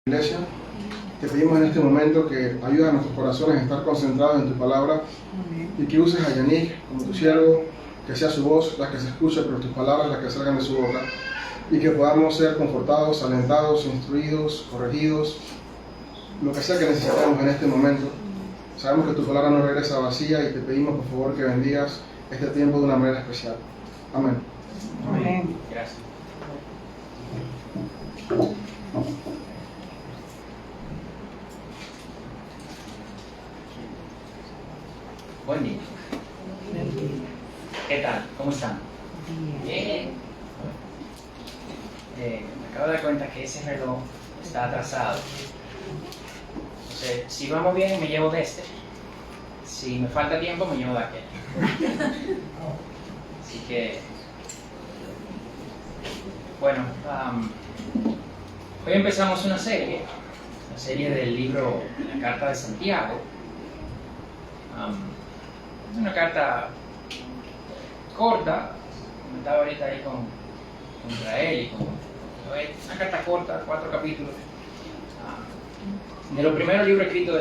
Iglesia, te pedimos en este momento que ayudes a nuestros corazones a estar concentrados en tu palabra y que uses a Yannick como tu siervo, que sea su voz la que se escuche, pero tus palabras las que salgan de su boca, y que podamos ser confortados, alentados, instruidos, corregidos, lo que sea que necesitemos en este momento. Sabemos que tu palabra no regresa vacía y te pedimos por favor que bendigas este tiempo de una manera especial. Amén. Amén. Gracias. Buen día. ¿Qué tal? ¿Cómo están? Bien. Me acabo de dar cuenta que ese reloj está atrasado. Entonces, si vamos bien, me llevo de este. Si me falta tiempo, me llevo de aquel. Así que, bueno, hoy empezamos una serie del libro La Carta de Santiago. Es una carta corta, comentaba ahorita ahí con Israel y con Joel, una carta corta, 4 capítulos, de los primeros libros escritos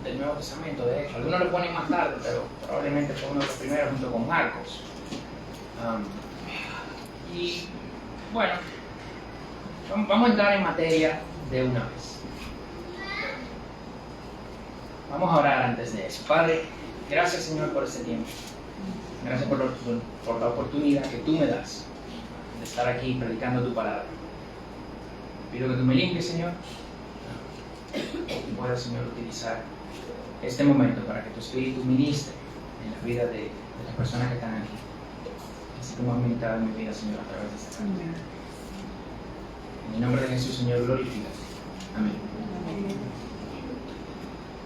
del Nuevo Testamento. De hecho, algunos lo ponen más tarde, pero probablemente fue uno de los primeros junto con Marcos. Y bueno, vamos a entrar en materia de una vez. Vamos a orar antes de eso. Padre, gracias, Señor, por este tiempo. Gracias por la oportunidad que tú me das de estar aquí predicando tu palabra. Pido que tú me limpies, Señor, y puedas, Señor, utilizar este momento para que tu Espíritu ministre en la vida de las personas que están aquí, así como has ministrado en mi vida, Señor, a través de esta carta. En el nombre de Jesús, Señor, glorifícate. Amén.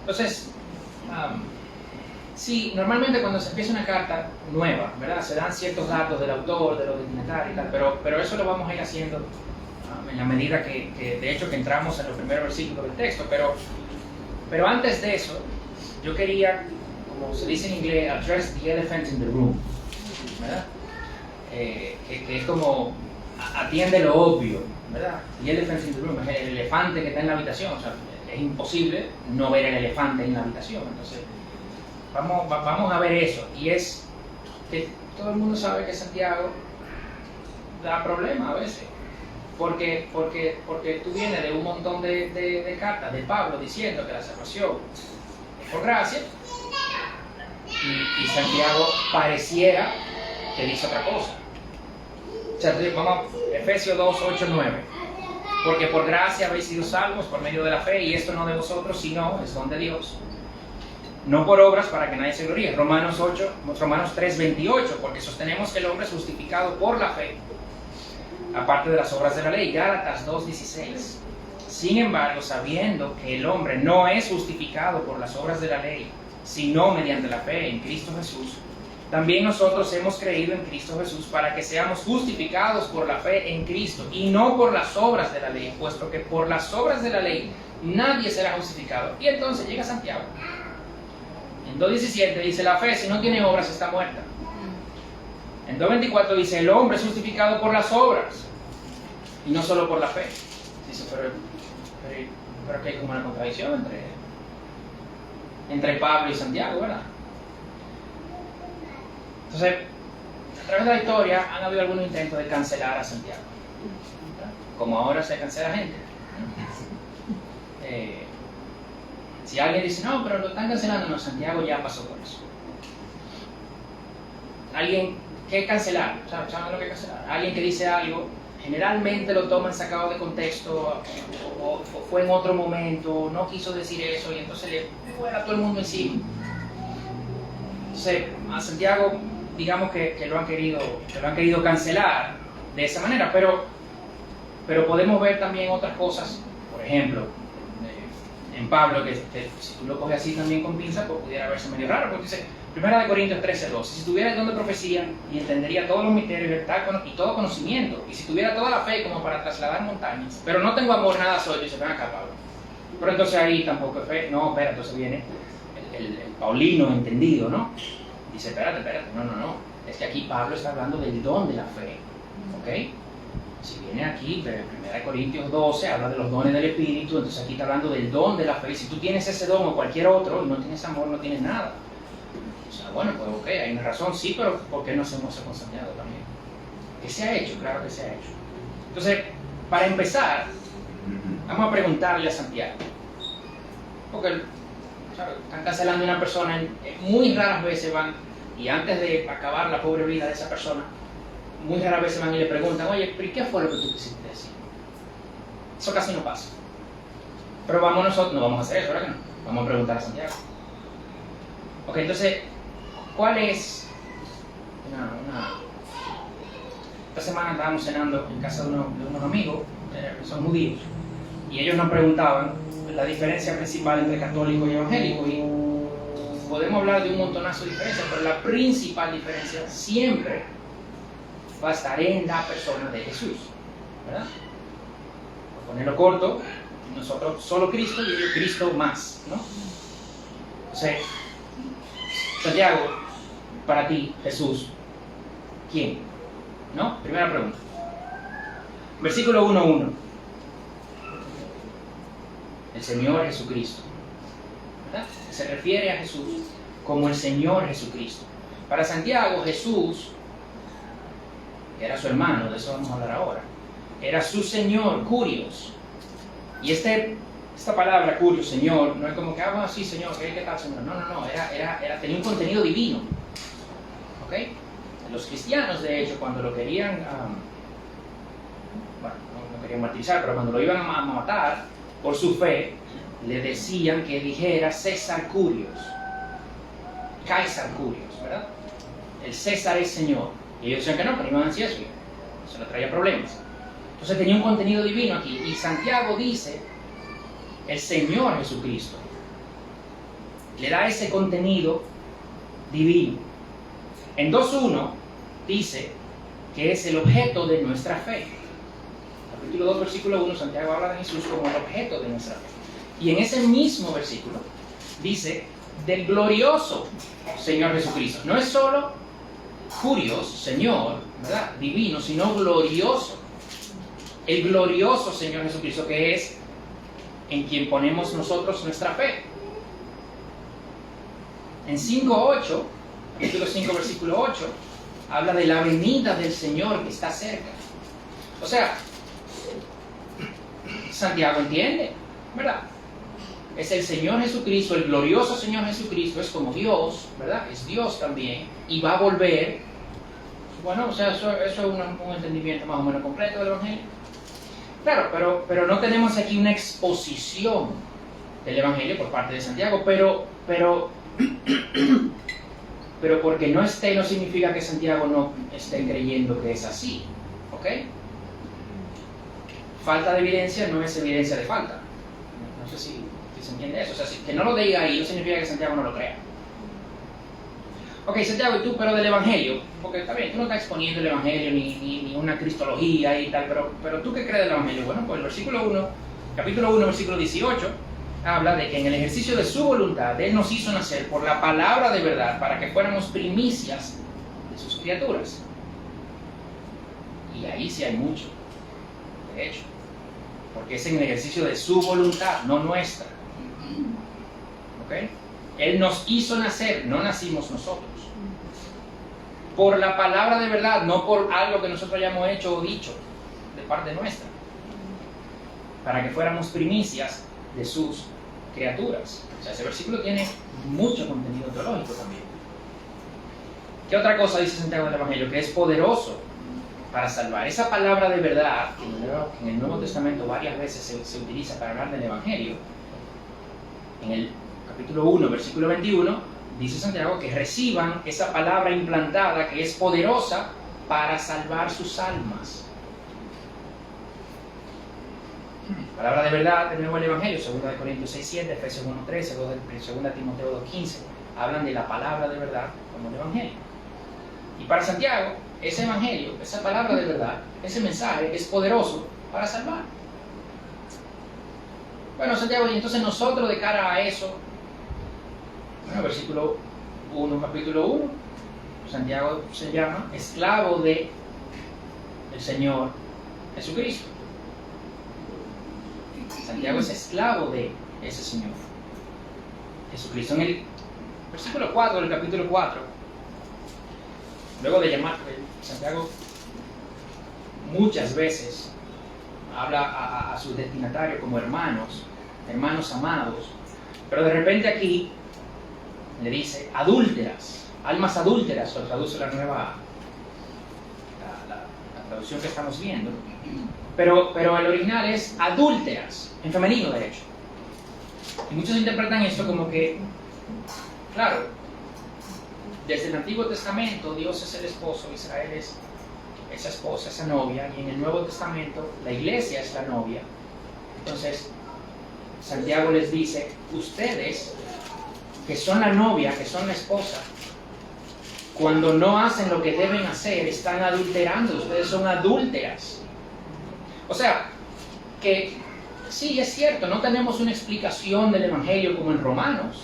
Entonces, sí, normalmente cuando se empieza una carta nueva, ¿verdad? Se dan ciertos datos del autor, de los destinatarios y tal, pero eso lo vamos a ir haciendo en la medida que de hecho que entramos en los primeros versículos del texto, pero antes de eso, yo quería, como se dice en inglés, address the elephant in the room, ¿verdad? Que es como atiende lo obvio, ¿verdad? The elephant in the room es el elefante que está en la habitación, o sea, es imposible no ver el elefante en la habitación. Entonces, vamos a ver eso, y es que todo el mundo sabe que Santiago da problemas a veces, porque tú vienes de un montón de cartas de Pablo diciendo que la salvación es por gracia, y Santiago pareciera que dice otra cosa. O sea, vamos a Efesios 2, 8, 9. Porque por gracia habéis sido salvos por medio de la fe, y esto no de vosotros, sino es don de Dios, no por obras para que nadie se gloríe. Romanos 3, 28, porque sostenemos que el hombre es justificado por la fe, aparte de las obras de la ley. Gálatas 2, 16. Sin embargo, sabiendo que el hombre no es justificado por las obras de la ley, sino mediante la fe en Cristo Jesús, también nosotros hemos creído en Cristo Jesús para que seamos justificados por la fe en Cristo y no por las obras de la ley, puesto que por las obras de la ley nadie será justificado. Y entonces llega Santiago. En 2.17 dice, la fe si no tiene obras está muerta. En 2.24 dice, el hombre es justificado por las obras y no solo por la fe. Dice, pero que hay como una contradicción entre Pablo y Santiago, ¿verdad? Entonces, a través de la historia han habido algunos intentos de cancelar a Santiago, ¿verdad? Como ahora se cancela gente. Si alguien dice, no, pero lo están cancelando, no, Santiago ya pasó por eso. Alguien que cancelar, ¿saben lo que es cancelar? Alguien que dice algo, generalmente lo toman sacado de contexto, o fue en otro momento, no quiso decir eso, y entonces le vuela a todo el mundo encima. Entonces, a Santiago, digamos que lo han querido cancelar de esa manera, pero podemos ver también otras cosas. Por ejemplo, en Pablo, que si tú lo coges así también con pinza, pues pudiera verse medio raro, porque dice, 1 Corintios 13, 12, si tuviera el don de profecía y entendería todos los misterios y todo conocimiento, y si tuviera toda la fe como para trasladar montañas, pero no tengo amor, nada soy, dice, ven acá, Pablo. Pero entonces ahí tampoco es fe. No, espera, entonces viene el paulino entendido, ¿no? Dice, espérate, no, es que aquí Pablo está hablando del don de la fe, ¿ok? Si viene aquí, de 1 Corintios 12, habla de los dones del Espíritu, entonces aquí está hablando del don de la fe. Si tú tienes ese don o cualquier otro y no tienes amor, no tienes nada. O sea, bueno, pues ok, hay una razón, sí, pero ¿por qué no hacemos eso con Santiago también? ¿Qué se ha hecho? Claro que se ha hecho. Entonces, para empezar, vamos a preguntarle a Santiago. Porque, ¿sabes? Están cancelando a una persona, muy raras veces van, y antes de acabar la pobre vida de esa persona, muy raras veces van y le preguntan, oye, ¿pero qué fue lo que tú quisiste decir? Eso casi no pasa. Pero vamos nosotros, no vamos a hacer eso, ¿verdad que no? Vamos a preguntar a Santiago. Ok, entonces, ¿cuál es Esta semana estábamos cenando en casa de unos amigos, que son judíos, y ellos nos preguntaban la diferencia principal entre católico y evangélico, y podemos hablar de un montonazo de diferencias, pero la principal diferencia siempre va a estar en la persona de Jesús, ¿verdad? Por ponerlo corto, nosotros solo Cristo y ellos Cristo más, ¿no? O sea, Santiago, para ti, Jesús, ¿quién? ¿No? Primera pregunta. Versículo 1:1. El Señor Jesucristo, ¿verdad? Se refiere a Jesús como el Señor Jesucristo. Para Santiago, Jesús era su hermano, de eso vamos a hablar ahora. Era su Señor, Curios. Y esta palabra, Curios, Señor, no es como que, sí, Señor, ¿qué tal, Señor? No, tenía un contenido divino. ¿Ok? Los cristianos, de hecho, cuando lo querían, no querían martirizar, pero cuando lo iban a matar por su fe, le decían que dijera César Curios, César Curios, ¿verdad? El César es Señor. Y ellos decían que no iban a decir eso, se le traía problemas. Entonces tenía un contenido divino aquí, y Santiago dice, el Señor Jesucristo, le da ese contenido divino. En 2:1 dice que es el objeto de nuestra fe. Capítulo 2, versículo 1, Santiago habla de Jesús como el objeto de nuestra fe. Y en ese mismo versículo dice del glorioso Señor Jesucristo. No es solo Curios, Señor, ¿verdad? Divino, sino glorioso. El glorioso Señor Jesucristo, que es en quien ponemos nosotros nuestra fe. En 5:8, capítulo 5, versículo 8, habla de la venida del Señor que está cerca. O sea, Santiago entiende, ¿verdad? Es el Señor Jesucristo, el glorioso Señor Jesucristo, es como Dios, ¿verdad? Es Dios también, y va a volver. Bueno, o sea, eso es un entendimiento más o menos completo del Evangelio. Claro, pero no tenemos aquí una exposición del Evangelio por parte de Santiago, pero porque no esté, no significa que Santiago no esté creyendo que es así, ¿ok? Falta de evidencia no es evidencia de falta. No sé si se entiende eso. O sea, que no lo diga ahí no significa que Santiago no lo crea. Ok, Santiago, y tú, pero del Evangelio, porque está bien, tú no estás exponiendo el Evangelio ni una cristología y tal, pero tú, ¿qué crees del Evangelio? Bueno, pues el versículo 1, capítulo 1, versículo 18, habla de que en el ejercicio de su voluntad, Él nos hizo nacer por la palabra de verdad para que fuéramos primicias de sus criaturas. Y ahí sí hay mucho, de hecho, porque es en el ejercicio de su voluntad, no nuestra. ¿Ok? Él nos hizo nacer, no nacimos nosotros. Por la palabra de verdad, no por algo que nosotros hayamos hecho o dicho de parte nuestra. Para que fuéramos primicias de sus criaturas. O sea, ese versículo tiene mucho contenido teológico también. ¿Qué otra cosa dice Santiago del Evangelio? Que es poderoso para salvar. Esa palabra de verdad, que en el Nuevo Testamento varias veces se utiliza para hablar del Evangelio, en el capítulo 1, versículo 21, dice Santiago que reciban esa palabra implantada que es poderosa para salvar sus almas. Palabra de verdad, de nuevo el Evangelio, 2 Corintios 6:7, Efesios 1:13, 2 Timoteo 2:15, hablan de la palabra de verdad como el Evangelio. Y para Santiago, ese Evangelio, esa palabra de verdad, ese mensaje es poderoso para salvar. Bueno, Santiago, y entonces nosotros de cara a eso, bueno, versículo 1, capítulo 1, Santiago se llama esclavo del Señor Jesucristo. Santiago es esclavo de ese Señor. Jesucristo. En el versículo 4 del capítulo 4, luego de llamar, Santiago muchas veces habla a sus destinatarios como hermanos amados, pero de repente aquí le dice adúlteras, almas adúlteras, lo traduce la nueva, la traducción que estamos viendo, pero el original es adúlteras, en femenino de hecho. Y muchos interpretan esto como que, claro, desde el Antiguo Testamento Dios es el esposo, Israel es esa esposa, esa novia, y en el Nuevo Testamento la iglesia es la novia. Entonces Santiago les dice, ustedes que son la novia, que son la esposa, cuando no hacen lo que deben hacer, están adulterando, ustedes son adúlteras. O sea, que sí, es cierto, no tenemos una explicación del Evangelio como en Romanos,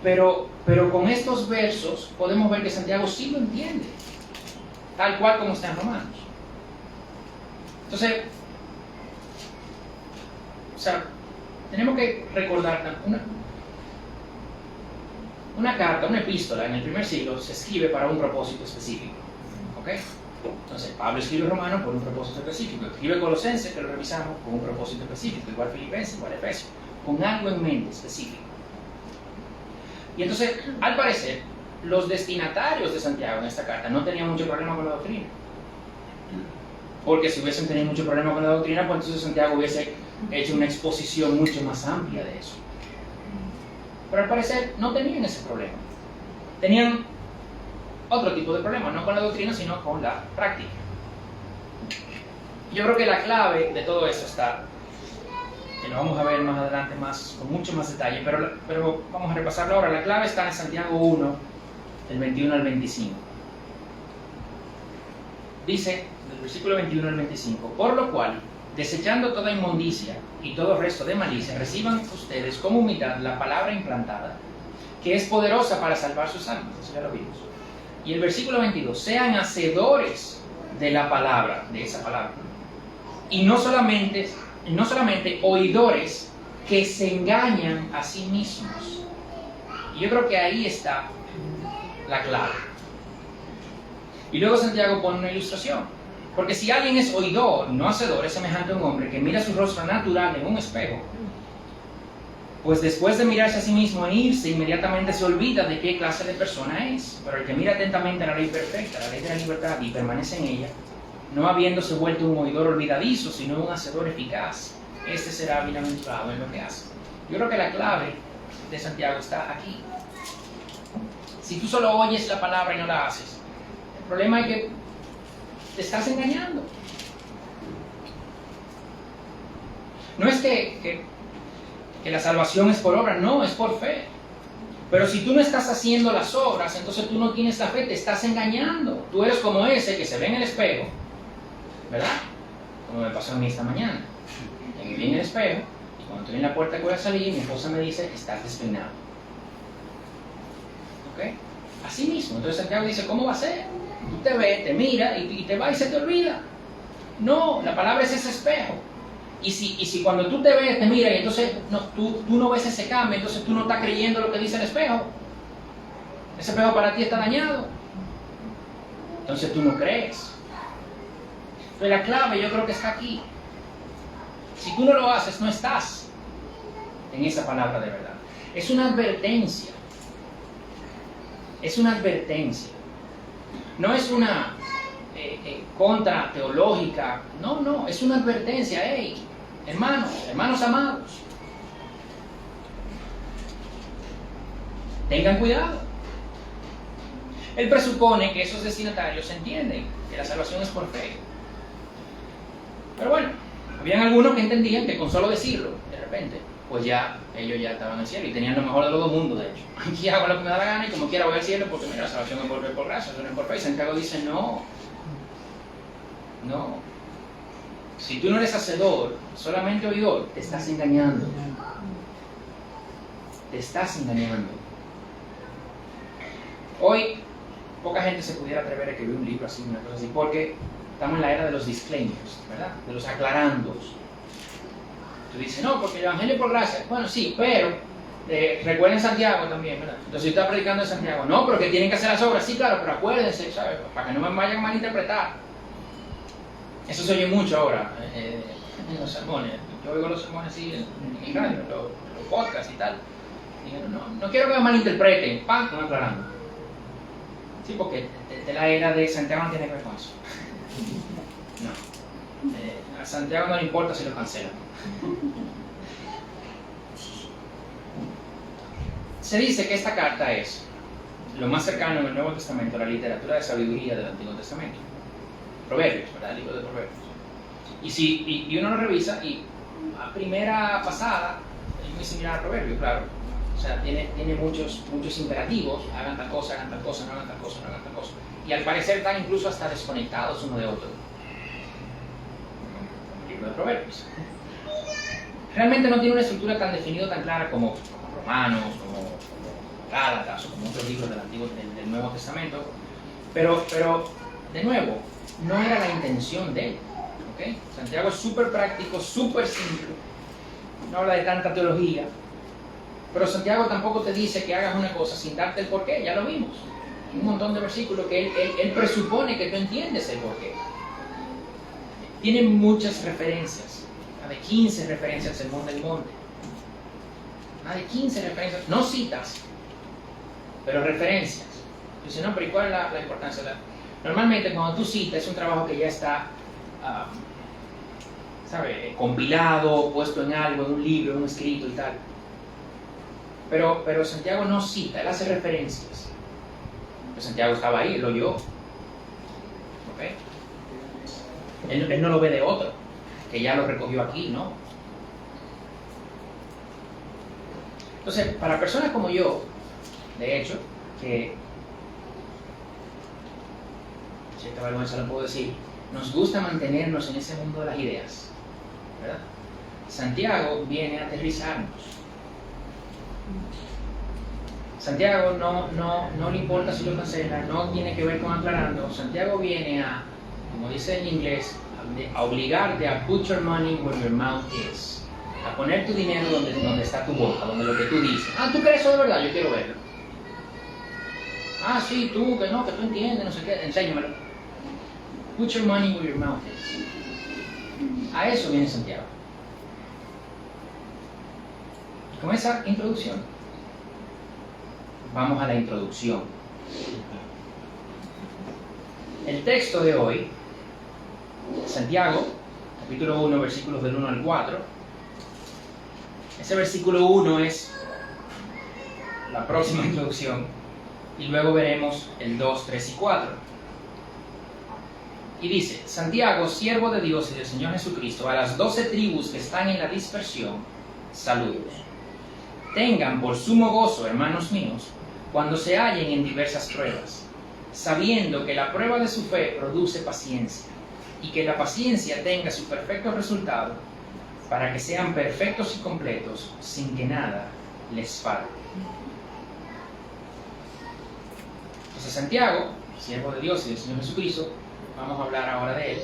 pero con estos versos podemos ver que Santiago sí lo entiende, tal cual como está en Romanos. Entonces, o sea, tenemos que recordar una carta, una epístola en el primer siglo se escribe para un propósito específico. ¿Ok? Entonces, Pablo escribe Romanos por un propósito específico, escribe Colosenses, que lo revisamos, con un propósito específico, igual Filipenses, igual Efesios, con algo en mente específico. Y entonces, al parecer, los destinatarios de Santiago en esta carta no tenían mucho problema con la doctrina. Porque si hubiesen tenido mucho problema con la doctrina, pues entonces Santiago hubiese hecho una exposición mucho más amplia de eso. Pero al parecer no tenían ese problema. Tenían otro tipo de problema, no con la doctrina, sino con la práctica. Yo creo que la clave de todo esto está, que lo vamos a ver más adelante con mucho más detalle, pero vamos a repasarlo ahora. La clave está en Santiago 1, del 21 al 25. Dice, del versículo 21 al 25, por lo cual, desechando toda inmundicia y todo resto de malicia, reciban ustedes como humildad la palabra implantada, que es poderosa para salvar sus almas. Eso ya lo vimos. Y el versículo 22, sean hacedores de la palabra, de esa palabra, y no solamente oidores que se engañan a sí mismos. Y yo creo que ahí está la clave. Y luego Santiago pone una ilustración, porque si alguien es oidor, no hacedor, es semejante a un hombre que mira su rostro natural en un espejo, pues después de mirarse a sí mismo e irse, inmediatamente se olvida de qué clase de persona es. Pero el que mira atentamente a la ley perfecta, la ley de la libertad, y permanece en ella, no habiéndose vuelto un oidor olvidadizo, sino un hacedor eficaz, este será bienaventurado en lo que hace. Yo creo que la clave de Santiago está aquí. Si tú solo oyes la palabra y no la haces, el problema es que te estás engañando. No es que la salvación es por obra, no, es por fe. Pero si tú no estás haciendo las obras, entonces tú no tienes la fe, te estás engañando. Tú eres como ese que se ve en el espejo, ¿verdad? Como me pasó a mí esta mañana. Me vi en el espejo y cuando estoy en la puerta que voy a salir, mi esposa me dice, estás despeinado. ¿Ok? Así mismo. Entonces Santiago dice, ¿cómo va a ser? Tú te ves, te mira y te va y se te olvida. No, la palabra es ese espejo. Y si cuando tú te ves, te mira y entonces tú no ves ese cambio, entonces tú no estás creyendo lo que dice el espejo. Ese espejo para ti está dañado. Entonces tú no crees. Pero la clave yo creo que está aquí. Si tú no lo haces, no estás en esa palabra de verdad. Es una advertencia. Es una advertencia. No es una contra teológica. No, es una advertencia. Hey, hermanos amados, tengan cuidado. Él presupone que esos destinatarios entienden que la salvación es por fe. Pero bueno, habían algunos que entendían que con solo decirlo, de repente, pues ya ellos ya estaban en el cielo y tenían lo mejor de los dos mundos, de hecho. Aquí hago lo que me da la gana y como quiera voy al cielo porque mira, la salvación es por gracia, no es por fe. Y Santiago dice, no. Si tú no eres hacedor, solamente oidor, te estás engañando. Te estás engañando. Hoy, poca gente se pudiera atrever a escribir un libro así, una cosa así, porque estamos en la era de los disclaimers, ¿verdad? De los aclarandos. Tú dices, no, porque el Evangelio por gracia. Bueno, sí, pero recuerden Santiago también, ¿verdad? Entonces yo estaba predicando en Santiago. No, pero que tienen que hacer las obras. Sí, claro, pero acuérdense, ¿sabes? Para que no me vayan a malinterpretar. Eso se oye mucho ahora en los sermones. Yo oigo los sermones así en radio, los podcasts y tal. Y no quiero que me malinterpreten. ¡Pam! No aclarando. Sí, porque de la era de Santiago no tiene que ver con eso. No. A Santiago no le importa si lo cancelan. Se dice que esta carta es lo más cercano en el Nuevo Testamento a la literatura de sabiduría del Antiguo Testamento. Proverbios, ¿verdad? El libro de Proverbios. Y uno lo revisa y a primera pasada es muy similar a Proverbios, claro. O sea, tiene muchos imperativos: hagan tal cosa, no hagan tal cosa, no hagan tal cosa. Y al parecer están incluso hasta desconectados uno de otro. El libro de Proverbios. Realmente no tiene una estructura tan definida, tan clara como Romanos, como Gálatas o como otros libros del Nuevo Testamento. Pero, de nuevo, no era la intención de él. ¿Okay? Santiago es súper práctico, súper simple. No habla de tanta teología. Pero Santiago tampoco te dice que hagas una cosa sin darte el porqué, ya lo vimos. Hay un montón de versículos que él presupone que tú entiendes el porqué. Tiene muchas referencias, más de 15 referencias al Sermón del Monte. Más de 15 referencias, no citas, pero referencias. Dice, no, pero ¿y cuál es la importancia? Normalmente cuando tú citas es un trabajo que ya está, compilado, puesto en algo, en un libro, en un escrito y tal. Pero Santiago no cita, él hace referencias. Pero Santiago estaba ahí, él lo oyó. ¿Okay? Él no lo ve de otro, que ya lo recogió aquí, ¿no? Entonces, para personas como yo, de hecho, que cierta vergüenza lo puedo decir, nos gusta mantenernos en ese mundo de las ideas, ¿verdad? Santiago viene a aterrizarnos. Santiago no le importa si lo cancela, no tiene que ver con aclarando. Santiago viene a, como dice en inglés, a obligarte a put your money where your mouth is. A poner tu dinero donde está tu boca, donde lo que tú dices. Ah, ¿tú crees eso de verdad? Yo quiero verlo. Ah, sí, tú, que tú entiendes, no sé qué, enséñamelo. Put your money where your mouth is. A eso viene Santiago. Y con esa introducción, vamos a la introducción. El texto de hoy, Santiago, capítulo 1, versículos del 1 al 4. Ese versículo 1 es la próxima introducción, y luego veremos el 2, 3 y 4. Y dice: Santiago, siervo de Dios y del Señor Jesucristo, a las 12 tribus que están en la dispersión, saludos. Tengan por sumo gozo, hermanos míos, cuando se hallen en diversas pruebas, sabiendo que la prueba de su fe produce paciencia, y que la paciencia tenga su perfecto resultado, para que sean perfectos y completos, sin que nada les falte. Entonces Santiago, siervo de Dios y del Señor Jesucristo, vamos a hablar ahora de él,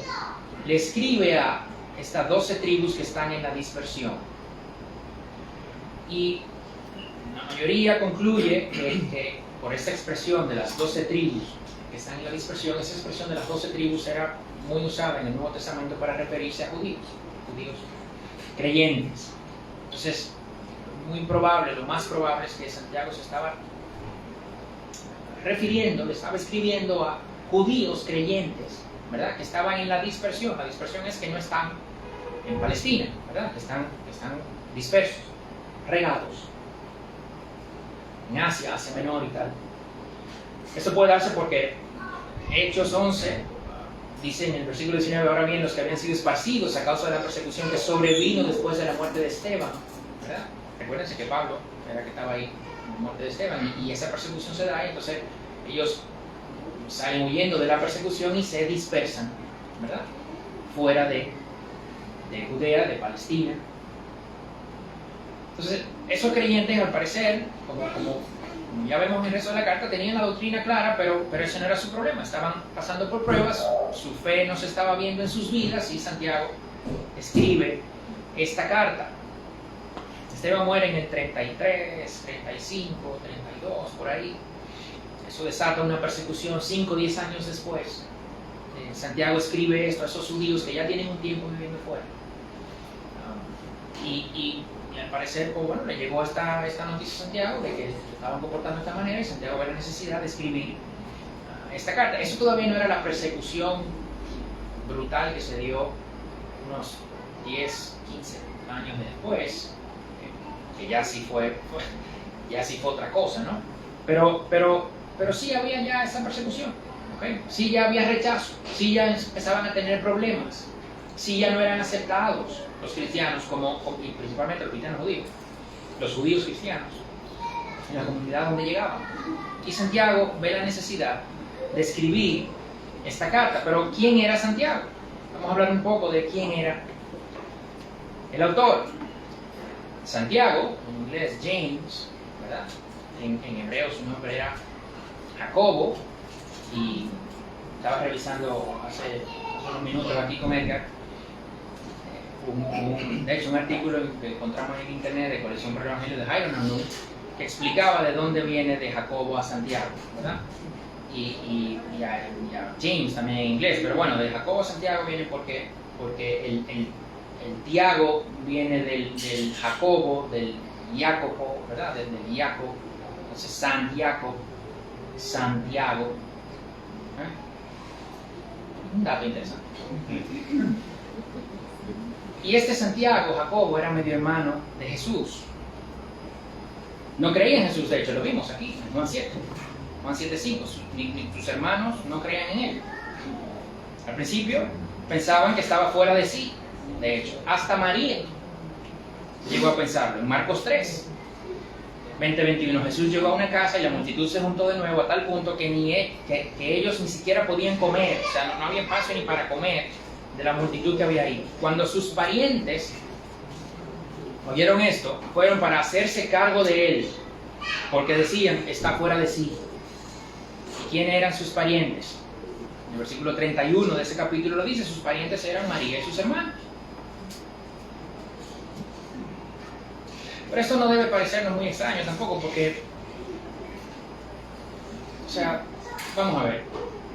le escribe a estas 12 tribus que están en la dispersión. Y la mayoría concluye que por esta expresión de las 12 tribus que están en la dispersión, esa expresión de las 12 tribus era muy usada en el Nuevo Testamento para referirse a judíos creyentes. Entonces, muy probable, lo más probable es que Santiago se estaba refiriendo, le estaba escribiendo a judíos creyentes, ¿verdad? Que estaban en la dispersión. La dispersión es que no están en Palestina, ¿verdad? Que están dispersos, regados en Asia, Asia Menor y tal. Esto puede darse porque Hechos 11 dice en el versículo 19: ahora bien, los que habían sido esparcidos a causa de la persecución que sobrevino después de la muerte de Esteban, ¿verdad? Recuérdense que Pablo era que estaba ahí en la muerte de Esteban, y esa persecución se da, y entonces ellos salen huyendo de la persecución y se dispersan, ¿verdad? Fuera de Judea, de Palestina. Entonces, esos creyentes, al parecer, como como ya vemos en el resto de la carta, tenían la doctrina clara, pero ese no era su problema. Estaban pasando por pruebas, su fe no se estaba viendo en sus vidas, y Santiago escribe esta carta. Esteban muere en el 33, 35, 32, por ahí. Eso desata una persecución 5 o 10 años después. Santiago escribe esto a esos judíos que ya tienen un tiempo viviendo fuera. Y al parecer, pues bueno, le llegó esta noticia a Santiago de que se estaban comportando de esta manera, y Santiago ve la necesidad de escribir esta carta. Eso todavía no era la persecución brutal que se dio unos 10, 15 años después, que ya sí fue otra cosa, ¿no? Pero sí había ya esa persecución, ¿okay? Sí ya había rechazo, sí ya empezaban a tener problemas, sí ya no eran aceptados los cristianos, y principalmente los cristianos judíos, los judíos cristianos, en la comunidad donde llegaban. Y Santiago ve la necesidad de escribir esta carta. Pero ¿quién era Santiago? Vamos a hablar un poco de quién era el autor. Santiago, en inglés James, ¿verdad? En hebreo su nombre era Jacobo, y estaba revisando hace unos minutos aquí con Edgar de hecho un artículo que encontramos en internet de Colección por el Evangelio de Hiram Nanu, que explicaba de dónde viene de Jacobo a Santiago, ¿verdad? Y a James también en inglés, pero bueno, de Jacobo a Santiago viene porque el Tiago viene del Jacobo, del Jacopo, ¿verdad? Del Jacob, entonces Santiago. Un dato interesante. Y este Santiago, Jacobo, era medio hermano de Jesús. No creía en Jesús, de hecho, lo vimos aquí, en Juan 7. Juan 7:5, ni sus hermanos no creían en él. Al principio pensaban que estaba fuera de sí. De hecho, hasta María llegó a pensarlo. En Marcos 3, 20-21, Jesús llegó a una casa y la multitud se juntó de nuevo a tal punto que ellos ni siquiera podían comer. O sea, no había espacio ni para comer de la multitud que había ahí. Cuando sus parientes oyeron esto, fueron para hacerse cargo de él, porque decían, está fuera de sí. ¿Y quiénes eran sus parientes? En el versículo 31 de ese capítulo lo dice, sus parientes eran María y sus hermanos. Pero esto no debe parecernos muy extraño tampoco, porque, o sea, vamos a ver,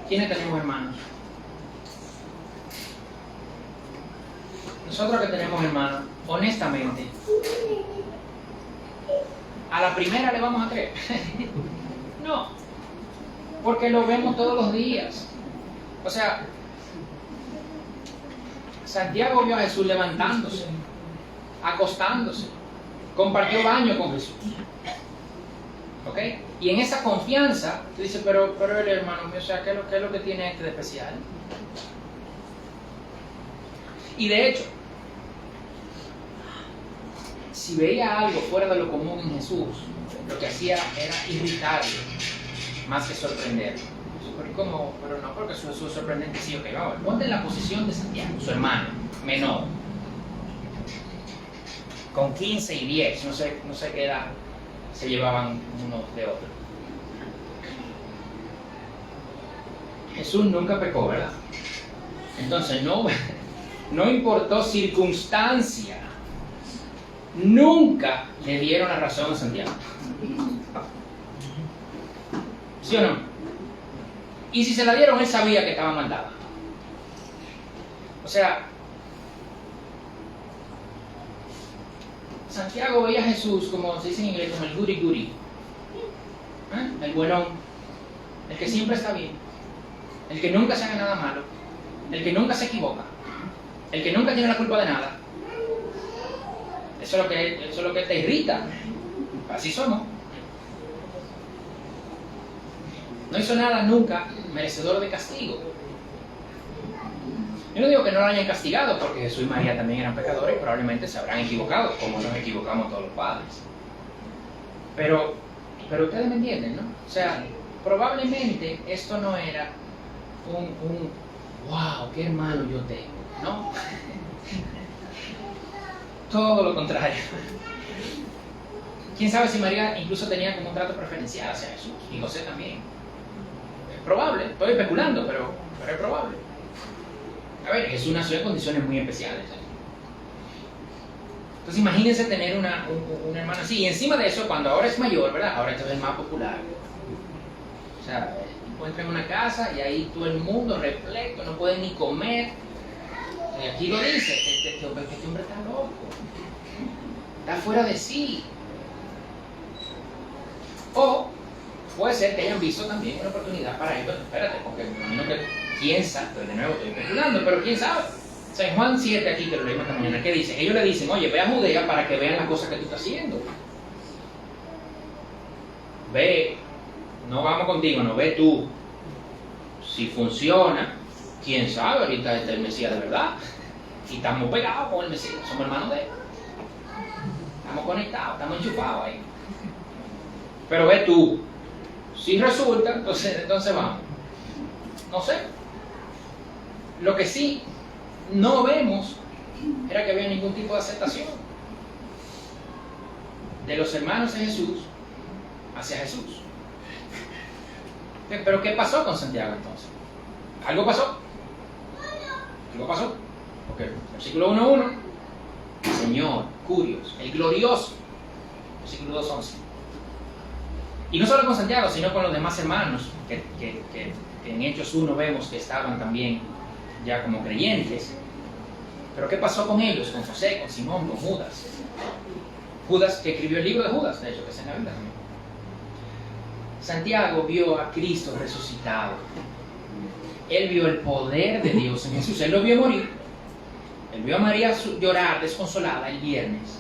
¿quiénes tenemos hermanos? Nosotros que tenemos hermanos, honestamente, ¿a la primera le vamos a creer? No, porque lo vemos todos los días. O sea, Santiago vio a Jesús levantándose, acostándose, compartió baño con Jesús. ¿Ok? Y en esa confianza, tú dices, pero el hermano mío, o sea, ¿qué es lo que tiene este de especial? Y de hecho, si veía algo fuera de lo común en Jesús, lo que hacía era irritarle, más que sorprenderle. Pero no porque Jesús es sorprendente, sí, ok, vamos, ponte en la posición de Santiago, su hermano, menor, con 15 y 10, no sé qué edad se llevaban uno de otro. Jesús nunca pecó, ¿verdad? Entonces no importó circunstancia, nunca le dieron la razón a Santiago. ¿Sí o no? Y si se la dieron, él sabía que estaba mandada. O sea, Santiago veía a Jesús, como se dice en inglés, como el goody goody, el buenón, el que siempre está bien, el que nunca se haga nada malo, el que nunca se equivoca, el que nunca tiene la culpa de nada. Eso es lo que te irrita. Así somos. No hizo nada nunca merecedor de castigo. Yo no digo que no lo hayan castigado, porque Jesús y María también eran pecadores y probablemente se habrán equivocado, como nos equivocamos todos los padres. Pero ustedes me entienden, ¿no? O sea, probablemente esto no era un wow, qué hermano yo tengo, ¿no? Todo lo contrario. quién sabe si María incluso tenía como un trato preferencial hacia Jesús, y José también. Es probable, estoy especulando, pero es probable. A ver, Jesús nació en condiciones muy especiales. Entonces imagínense tener una hermana así, y encima de eso, cuando ahora es mayor, ¿verdad? Ahora esto es el más popular. O sea, encuentra en una casa y ahí todo el mundo repleto, no pueden ni comer. Y aquí lo dice, este hombre está loco, está fuera de sí. O puede ser que hayan visto también una oportunidad para ellos. Espérate, porque me imagino que quién sabe, de nuevo estoy especulando, pero quién sabe. San Juan 7 aquí, que lo leímos esta mañana, ¿qué dice? Ellos le dicen, oye, ve a Judea para que vean las cosas que tú estás haciendo. Ve, no vamos contigo, no, ve tú. Si funciona, quién sabe, ahorita este es el Mesías de verdad. Y estamos pegados con el Mesías, somos hermanos de él. Estamos conectados, estamos enchufados ahí. Pero ve tú, si resulta, entonces vamos. No sé. Lo que sí no vemos era que había ningún tipo de aceptación de los hermanos de Jesús hacia Jesús. Pero ¿qué pasó con Santiago entonces? ¿Algo pasó? ¿Algo pasó? Porque versículo 1:1, el Señor, Curios, el glorioso, versículo 2:11. Y no solo con Santiago, sino con los demás hermanos, que en Hechos 1 vemos que estaban también ya como creyentes. Pero ¿qué pasó con ellos? Con José, con Simón, con Judas. Judas, que escribió el libro de Judas, de hecho, que es en la Biblia también. Santiago vio a Cristo resucitado. Él vio el poder de Dios en Jesús. Él lo vio morir. Él vio a María llorar desconsolada el viernes.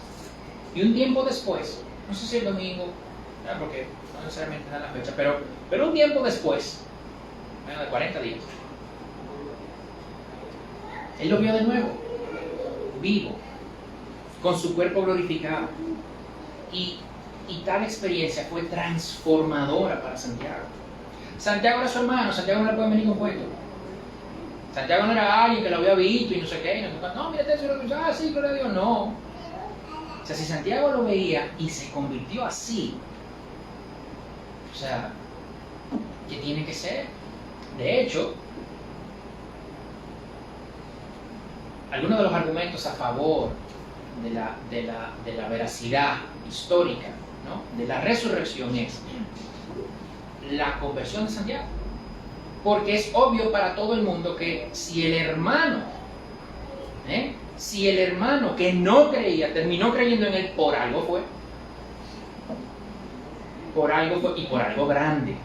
Y un tiempo después, no sé si el domingo, porque no necesariamente da la fecha, pero un tiempo después, menos de 40 días, él lo vio de nuevo, vivo, con su cuerpo glorificado. Y tal experiencia fue transformadora para Santiago. Santiago era su hermano, Santiago no le puede venir con cuento. Santiago no era alguien que lo había visto y no sé qué, no, mira, eso lo que sí, gloria a Dios, no. O sea, si Santiago lo veía y se convirtió así, o sea, ¿qué tiene que ser? De hecho, algunos de los argumentos a favor de la veracidad histórica, ¿no?, de la resurrección es la conversión de Santiago. Porque es obvio para todo el mundo que si el hermano que no creía terminó creyendo en él, por algo fue. Por algo fue, y por algo grande.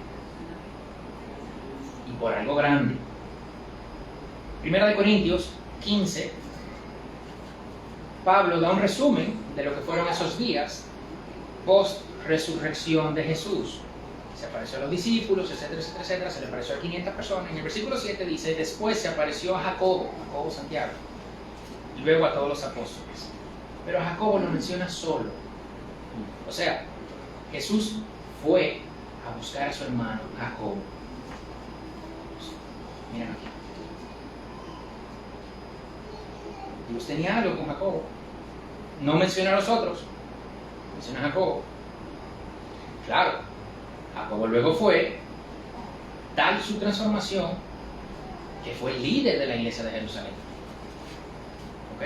Y por algo grande. Primera de Corintios 15, Pablo da un resumen de lo que fueron esos días post-resurrección de Jesús. Se apareció a los discípulos, etcétera, etcétera, etcétera, se le apareció a 500 personas. En el versículo 7 dice, después se apareció a Jacobo Santiago, y luego a todos los apóstoles. Pero a Jacobo lo menciona solo. O sea, Jesús fue a buscar a su hermano Jacobo. Miren aquí. Dios tenía algo con Jacobo. No menciona a los otros, menciona a Jacobo. Claro, Jacobo luego fue tal su transformación que fue el líder de la iglesia de Jerusalén. ¿Ok?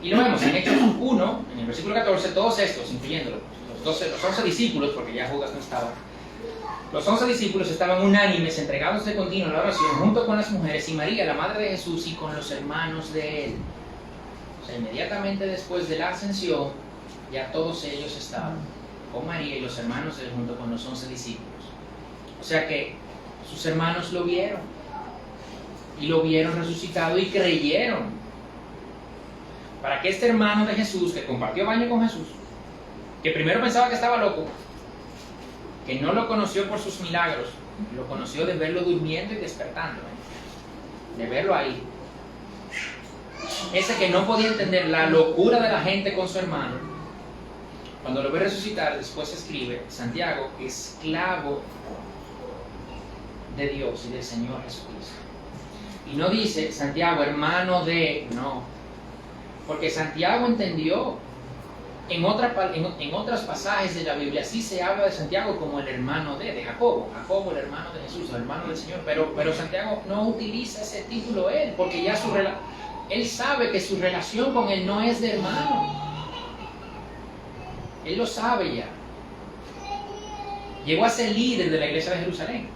Y lo vemos en Hechos 1, en el versículo 14, todos estos, incluyendo los 11 discípulos, porque ya Judas no estaba. Los 11 discípulos estaban unánimes, entregados de continuo a la oración, junto con las mujeres y María, la madre de Jesús, y con los hermanos de él. O sea, inmediatamente después de la ascensión, ya todos ellos estaban con María y los hermanos de él, junto con los 11 discípulos. O sea que sus hermanos lo vieron, y lo vieron resucitado y creyeron. Para que este hermano de Jesús, que compartió baño con Jesús, que primero pensaba que estaba loco, que no lo conoció por sus milagros, lo conoció de verlo durmiendo y despertando, de verlo ahí. Ese que no podía entender la locura de la gente con su hermano, cuando lo ve resucitar, después escribe, Santiago, esclavo de Dios y del Señor Jesucristo. Y no dice Santiago, hermano de, no. Porque Santiago entendió En otros pasajes de la Biblia sí se habla de Santiago como el hermano de Jacobo. Jacobo, el hermano de Jesús, el hermano del Señor. Pero Santiago no utiliza ese título él, porque ya él sabe que su relación con él no es de hermano. Él lo sabe ya. Llegó a ser líder de la iglesia de Jerusalén.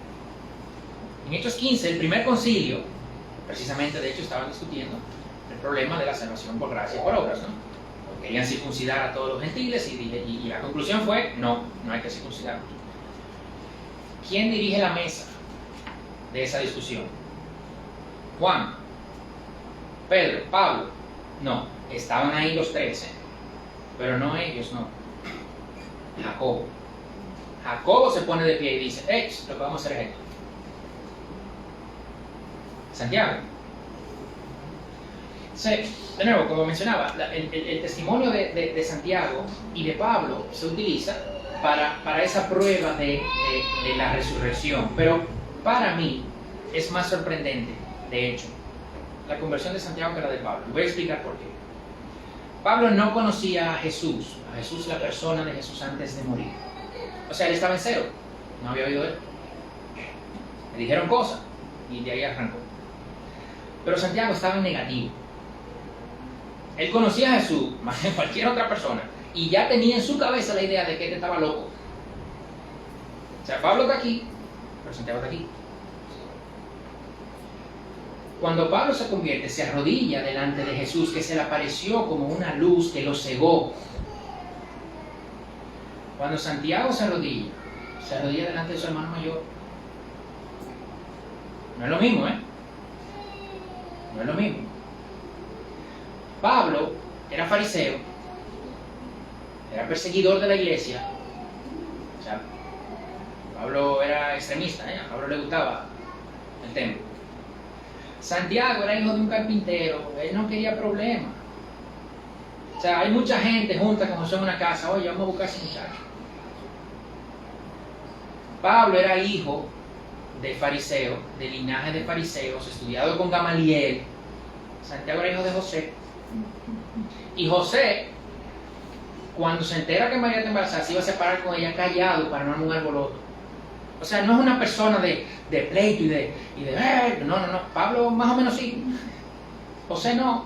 En Hechos 15, el primer concilio, precisamente de hecho estaban discutiendo el problema de la salvación por gracia y por obras, ¿no? Querían circuncidar a todos los gentiles y la conclusión fue, no hay que circuncidarlos. ¿Quién dirige la mesa de esa discusión? Juan, Pedro, Pablo. No, estaban ahí los 13, pero no ellos, no. Jacobo. Jacobo se pone de pie y dice, lo que vamos a hacer es esto. Santiago. De nuevo, como mencionaba, el testimonio de Santiago y de Pablo se utiliza para esa prueba de la resurrección. Pero para mí es más sorprendente, de hecho, la conversión de Santiago que la de Pablo. Voy a explicar por qué. Pablo no conocía a Jesús la persona de Jesús antes de morir. O sea, él estaba en cero, no había oído de él. Le dijeron cosas y de ahí arrancó. Pero Santiago estaba en negativo. Él conocía a Jesús más que cualquier otra persona y ya tenía en su cabeza la idea de que él estaba loco. O sea, Pablo está aquí, pero Santiago está aquí. Cuando Pablo se convierte, se arrodilla delante de Jesús, que se le apareció como una luz que lo cegó. Cuando Santiago se arrodilla delante de su hermano mayor. No es lo mismo, ¿eh? No es lo mismo. Pablo era fariseo, era perseguidor de la iglesia. O sea, Pablo era extremista, ¿eh? A Pablo le gustaba el templo. Santiago era hijo de un carpintero, él no quería problemas. O sea, hay mucha gente junta con José en una casa, oye, vamos a buscar a ese muchacho. Pablo era hijo de fariseo, de linaje de fariseos, estudiado con Gamaliel. Santiago era hijo de José. Y José, cuando se entera que María está embarazada, se iba a separar con ella callado para no armar un alboroto. O sea, no es una persona de pleito y de no. Pablo más o menos sí. José no.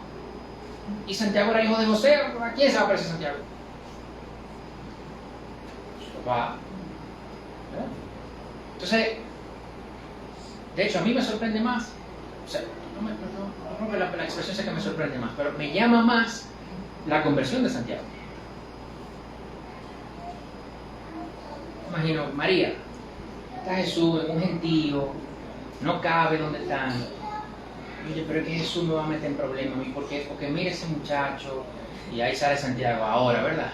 Y Santiago era hijo de José. ¿A quién se va a parecer Santiago? Su papá. ¿Verdad? Entonces, de hecho, a mí me sorprende más. O sea, no creo que la expresión sea que me sorprende más, pero me llama más la conversión de Santiago. Imagino, María, está Jesús en un gentío, no cabe donde están. Oye, pero es que Jesús me va a meter en problemas. ¿Por qué? Porque mira ese muchacho, y ahí sale Santiago ahora, ¿verdad?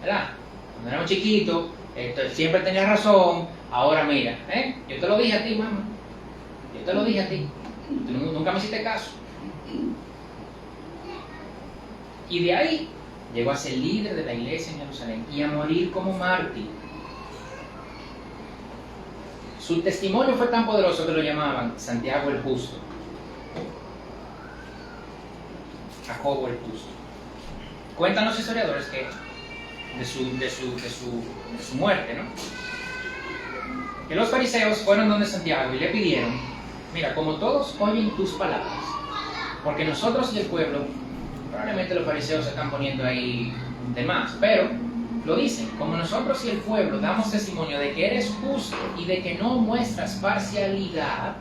Cuando era un chiquito, siempre tenía razón, ahora mira, yo te lo dije a ti, mamá. Yo te lo dije a ti. Tú nunca me hiciste caso. Y de ahí llegó a ser líder de la iglesia en Jerusalén y a morir como mártir. Su testimonio fue tan poderoso que lo llamaban Santiago el Justo, Jacobo el Justo. Cuentan los historiadores que de su muerte, ¿no? Que los fariseos fueron donde Santiago y le pidieron, mira, como todos oyen tus palabras, porque nosotros y el pueblo, probablemente los fariseos se están poniendo ahí de más, pero lo dicen, como nosotros y el pueblo damos testimonio de que eres justo y de que no muestras parcialidad,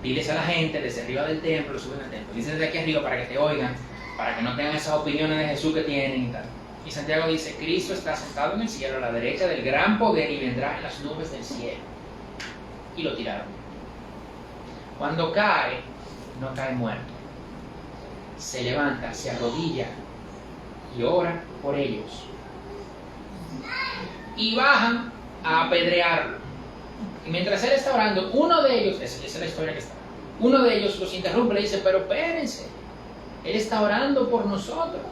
diles a la gente desde arriba del templo, suben al templo, dices desde aquí arriba para que te oigan, para que no tengan esas opiniones de Jesús que tienen y tal. Y Santiago dice, Cristo está sentado en el cielo a la derecha del gran poder y vendrá en las nubes del cielo. Y lo tiraron. Cuando cae, no cae muerto. Se levanta, se arrodilla y ora por ellos. Y bajan a apedrearlo. Y mientras él está orando, uno de ellos, esa es la historia que está, uno de ellos los interrumpe y le dice, pero espérense, él está orando por nosotros.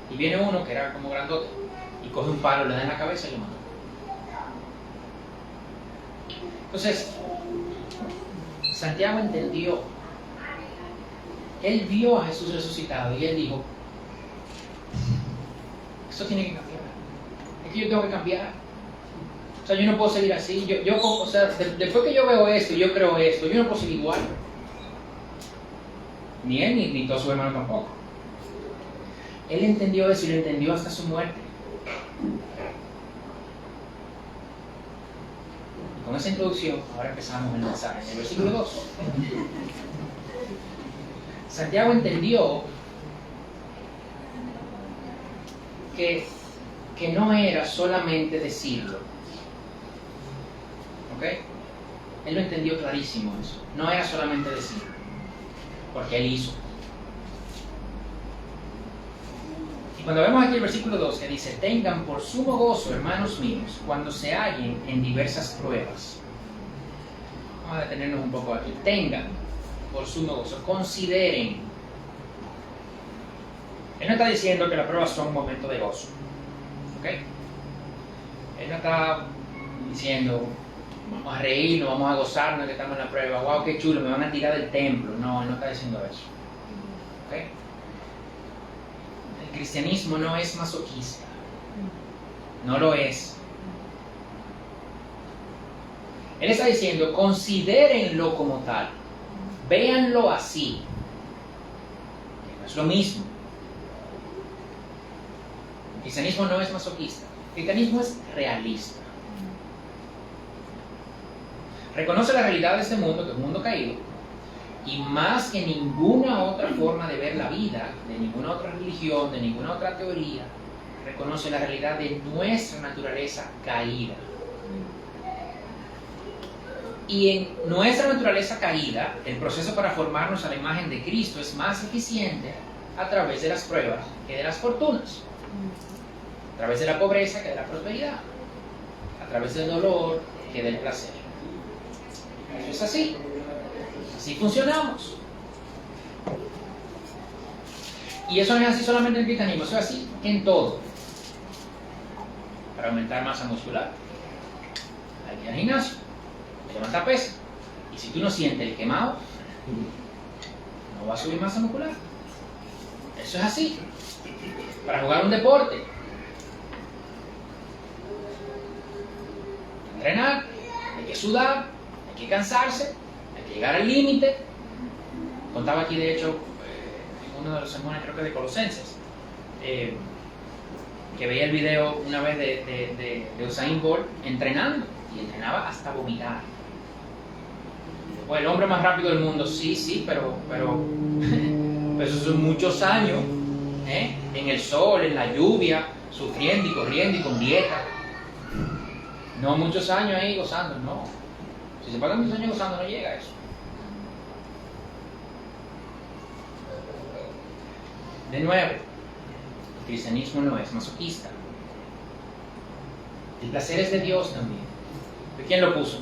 Y viene uno que era como grandote y coge un palo, le da en la cabeza y lo mata. Entonces, Santiago entendió. Él vio a Jesús resucitado y él dijo, Esto tiene que cambiar. Es que yo tengo que cambiar. O sea, yo no puedo seguir así. O sea, después que yo veo esto, yo creo esto, yo no puedo seguir igual. Ni él, ni todos sus hermanos tampoco. Él entendió eso y lo entendió hasta su muerte. Y con esa introducción, ahora empezamos el mensaje. En el versículo 2. Santiago entendió que no era solamente decirlo. ¿Ok? Él lo entendió clarísimo eso. No era solamente decirlo. Porque él hizo. Y cuando vemos aquí el versículo 2 que dice: tengan por sumo gozo, hermanos míos, cuando se hallen en diversas pruebas. Vamos a detenernos un poco aquí. Tengan por sumo gozo. Consideren. Él no está diciendo que las pruebas son un momento de gozo. ¿Ok? Él no está diciendo: vamos a reírnos, vamos a gozarnos de que estamos en la prueba. Wow, qué chulo, me van a tirar del templo. No, él no está diciendo eso. ¿Ok? El cristianismo no es masoquista. No lo es. Él está diciendo: considérenlo como tal. Véanlo así. No es lo mismo. El cristianismo no es masoquista. El cristianismo es realista. Reconoce la realidad de este mundo, que es un mundo caído, y más que ninguna otra forma de ver la vida, de ninguna otra religión, de ninguna otra teoría, reconoce la realidad de nuestra naturaleza caída. Y en nuestra naturaleza caída, el proceso para formarnos a la imagen de Cristo es más eficiente a través de las pruebas que de las fortunas, a través de la pobreza que de la prosperidad, a través del dolor que del placer. Eso es así. Así funcionamos. Y eso no es así solamente en el cristianismo, eso es así en todo. Para aumentar masa muscular, hay que ir al gimnasio, hay que levantar peso. Y si tú no sientes el quemado, no va a subir masa muscular. Eso es así. Para jugar un deporte, entrenar, hay que sudar, hay que cansarse, hay que llegar al límite. Contaba aquí, de hecho, en uno de los sermones, creo que de Colosenses, que veía el video una vez de Usain Bolt entrenando, y entrenaba hasta vomitar. Pues el hombre más rápido del mundo, sí, pero esos son muchos años, en el sol, en la lluvia, sufriendo y corriendo y con dieta. No muchos años ahí gozando, no. Si se pasan muchos años gozando, no llega a eso. De nuevo, el cristianismo no es masoquista. El placer es de Dios también. ¿De quién lo puso?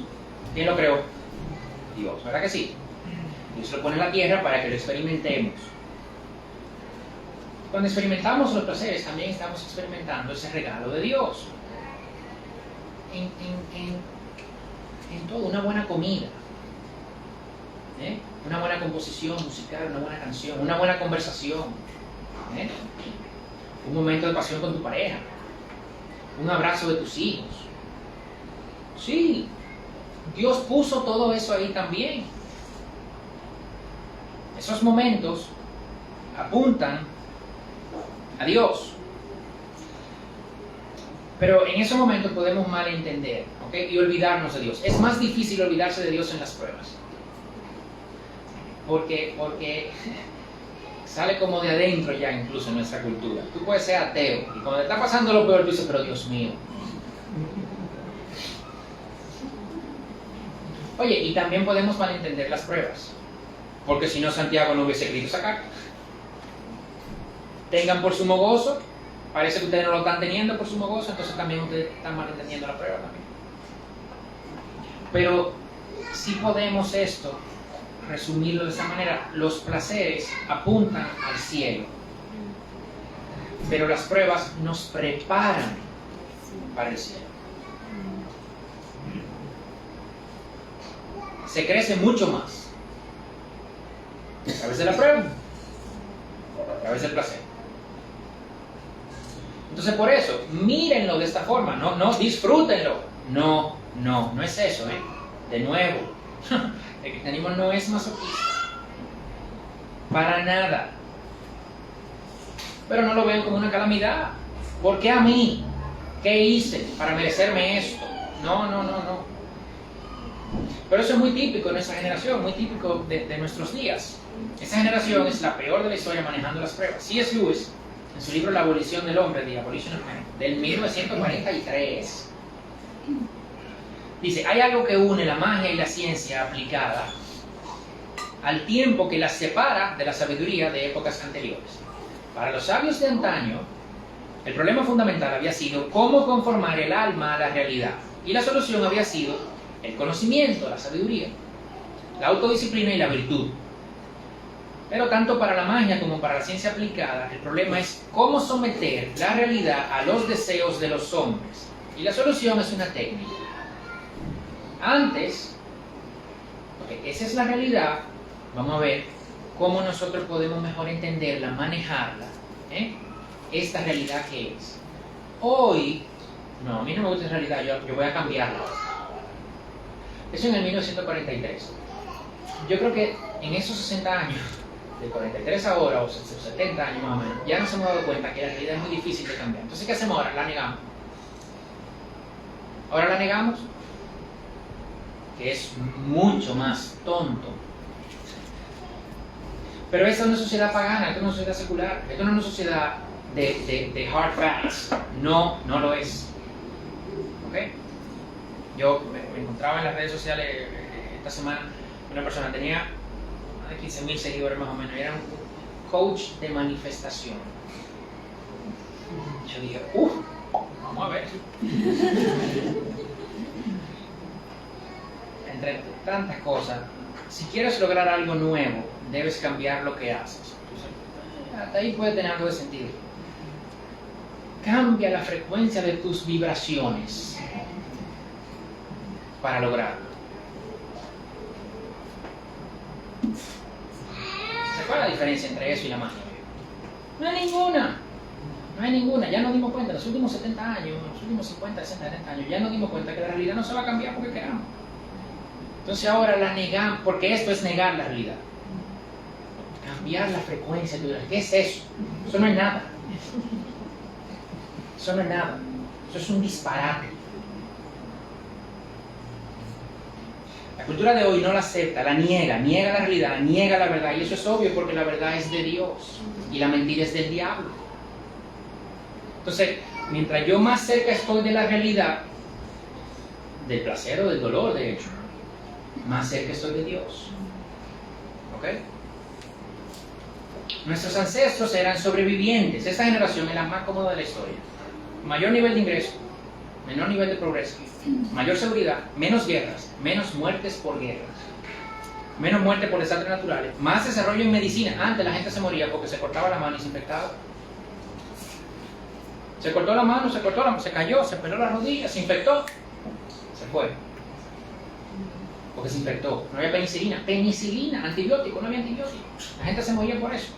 ¿Quién lo creó? Dios, ¿verdad que sí? Dios lo pone en la tierra para que lo experimentemos. Cuando experimentamos los placeres, también estamos experimentando ese regalo de Dios. En todo, una buena comida, una buena composición musical, una buena canción, una buena conversación, un momento de pasión con tu pareja, un abrazo de tus hijos. Sí, Dios puso todo eso ahí también. Esos momentos apuntan a Dios. Pero en esos momentos podemos malentender, ¿ok? Y olvidarnos de Dios. Es más difícil olvidarse de Dios en las pruebas. Porque sale como de adentro ya, incluso en nuestra cultura. Tú puedes ser ateo y cuando te está pasando lo peor, tú dices: pero Dios mío. Oye, y también podemos malentender las pruebas. Porque si no, Santiago no hubiese escrito esa carta. Tengan por sumo gozo. Parece que ustedes no lo están teniendo por sumo gozo, entonces también ustedes están malentendiendo la prueba también. Pero si podemos esto, resumirlo de esa manera: los placeres apuntan al cielo, pero las pruebas nos preparan para el cielo. Se crece mucho más a través de la prueba, a través del placer. Entonces por eso, mírenlo de esta forma, no disfrútenlo. No es eso, De nuevo, el cristianismo no es masoquista. Para nada. Pero no lo vean como una calamidad. ¿Por qué a mí? ¿Qué hice para merecerme esto? No. Pero eso es muy típico de nuestra generación, muy típico de nuestros días. Esa generación es la peor de la historia manejando las pruebas. C.S. Lewis, en su libro La abolición del hombre, The Abolition of Man, del 1943, dice, hay algo que une la magia y la ciencia aplicada al tiempo que las separa de la sabiduría de épocas anteriores. Para los sabios de antaño, el problema fundamental había sido cómo conformar el alma a la realidad. Y la solución había sido el conocimiento, la sabiduría, la autodisciplina y la virtud. Pero tanto para la magia como para la ciencia aplicada, el problema es cómo someter la realidad a los deseos de los hombres. Y la solución es una técnica. Antes, porque esa es la realidad, vamos a ver cómo nosotros podemos mejor entenderla, manejarla, esta realidad que es. Hoy, no, a mí no me gusta esa realidad, yo voy a cambiarla. Eso en el 1943. Yo creo que en esos 60 años, de 43 ahora, o 70 años más o menos, ya nos hemos dado cuenta que la realidad es muy difícil de cambiar. Entonces, ¿qué hacemos ahora? La negamos. Ahora la negamos, que es mucho más tonto. Pero esta es una sociedad pagana, esta es una sociedad secular, esta no es una sociedad de hard facts. No lo es. ¿Ok? Yo me encontraba en las redes sociales esta semana, una persona tenía más de 15.000 seguidores más o menos, era un coach de manifestación. Yo dije, vamos a ver. Entre tantas cosas, si quieres lograr algo nuevo, debes cambiar lo que haces. Entonces, hasta ahí puede tener algo de sentido. Cambia la frecuencia de tus vibraciones para lograrlo. ¿Cuál es la diferencia entre eso y la magia? No hay ninguna. Ya nos dimos cuenta, en los últimos 70 años, los últimos 50, 60, 70 años, ya nos dimos cuenta que la realidad no se va a cambiar porque queramos. Entonces ahora la negamos, porque esto es negar la realidad. Cambiar la frecuencia de tu vida. ¿Qué es eso? Eso no es nada. Eso no es nada. Eso es un disparate. La cultura de hoy no la acepta, la niega la realidad, niega la verdad. Y eso es obvio porque la verdad es de Dios y la mentira es del diablo. Entonces, mientras yo más cerca estoy de la realidad, del placer o del dolor, de hecho, más cerca estoy de Dios. ¿Ok? Nuestros ancestros eran sobrevivientes. Esta generación es la más cómoda de la historia. Mayor nivel de ingreso, menor nivel de progreso, mayor seguridad, menos guerras, menos muertes por guerras, menos muerte por desastres naturales, más desarrollo en medicina. Antes la gente se moría porque se cortaba la mano y se infectaba. Se cortó la mano, se cayó, se peló la rodilla, se infectó, se fue. Porque se infectó. No había penicilina, antibiótico, no había antibiótico. La gente se moría por eso.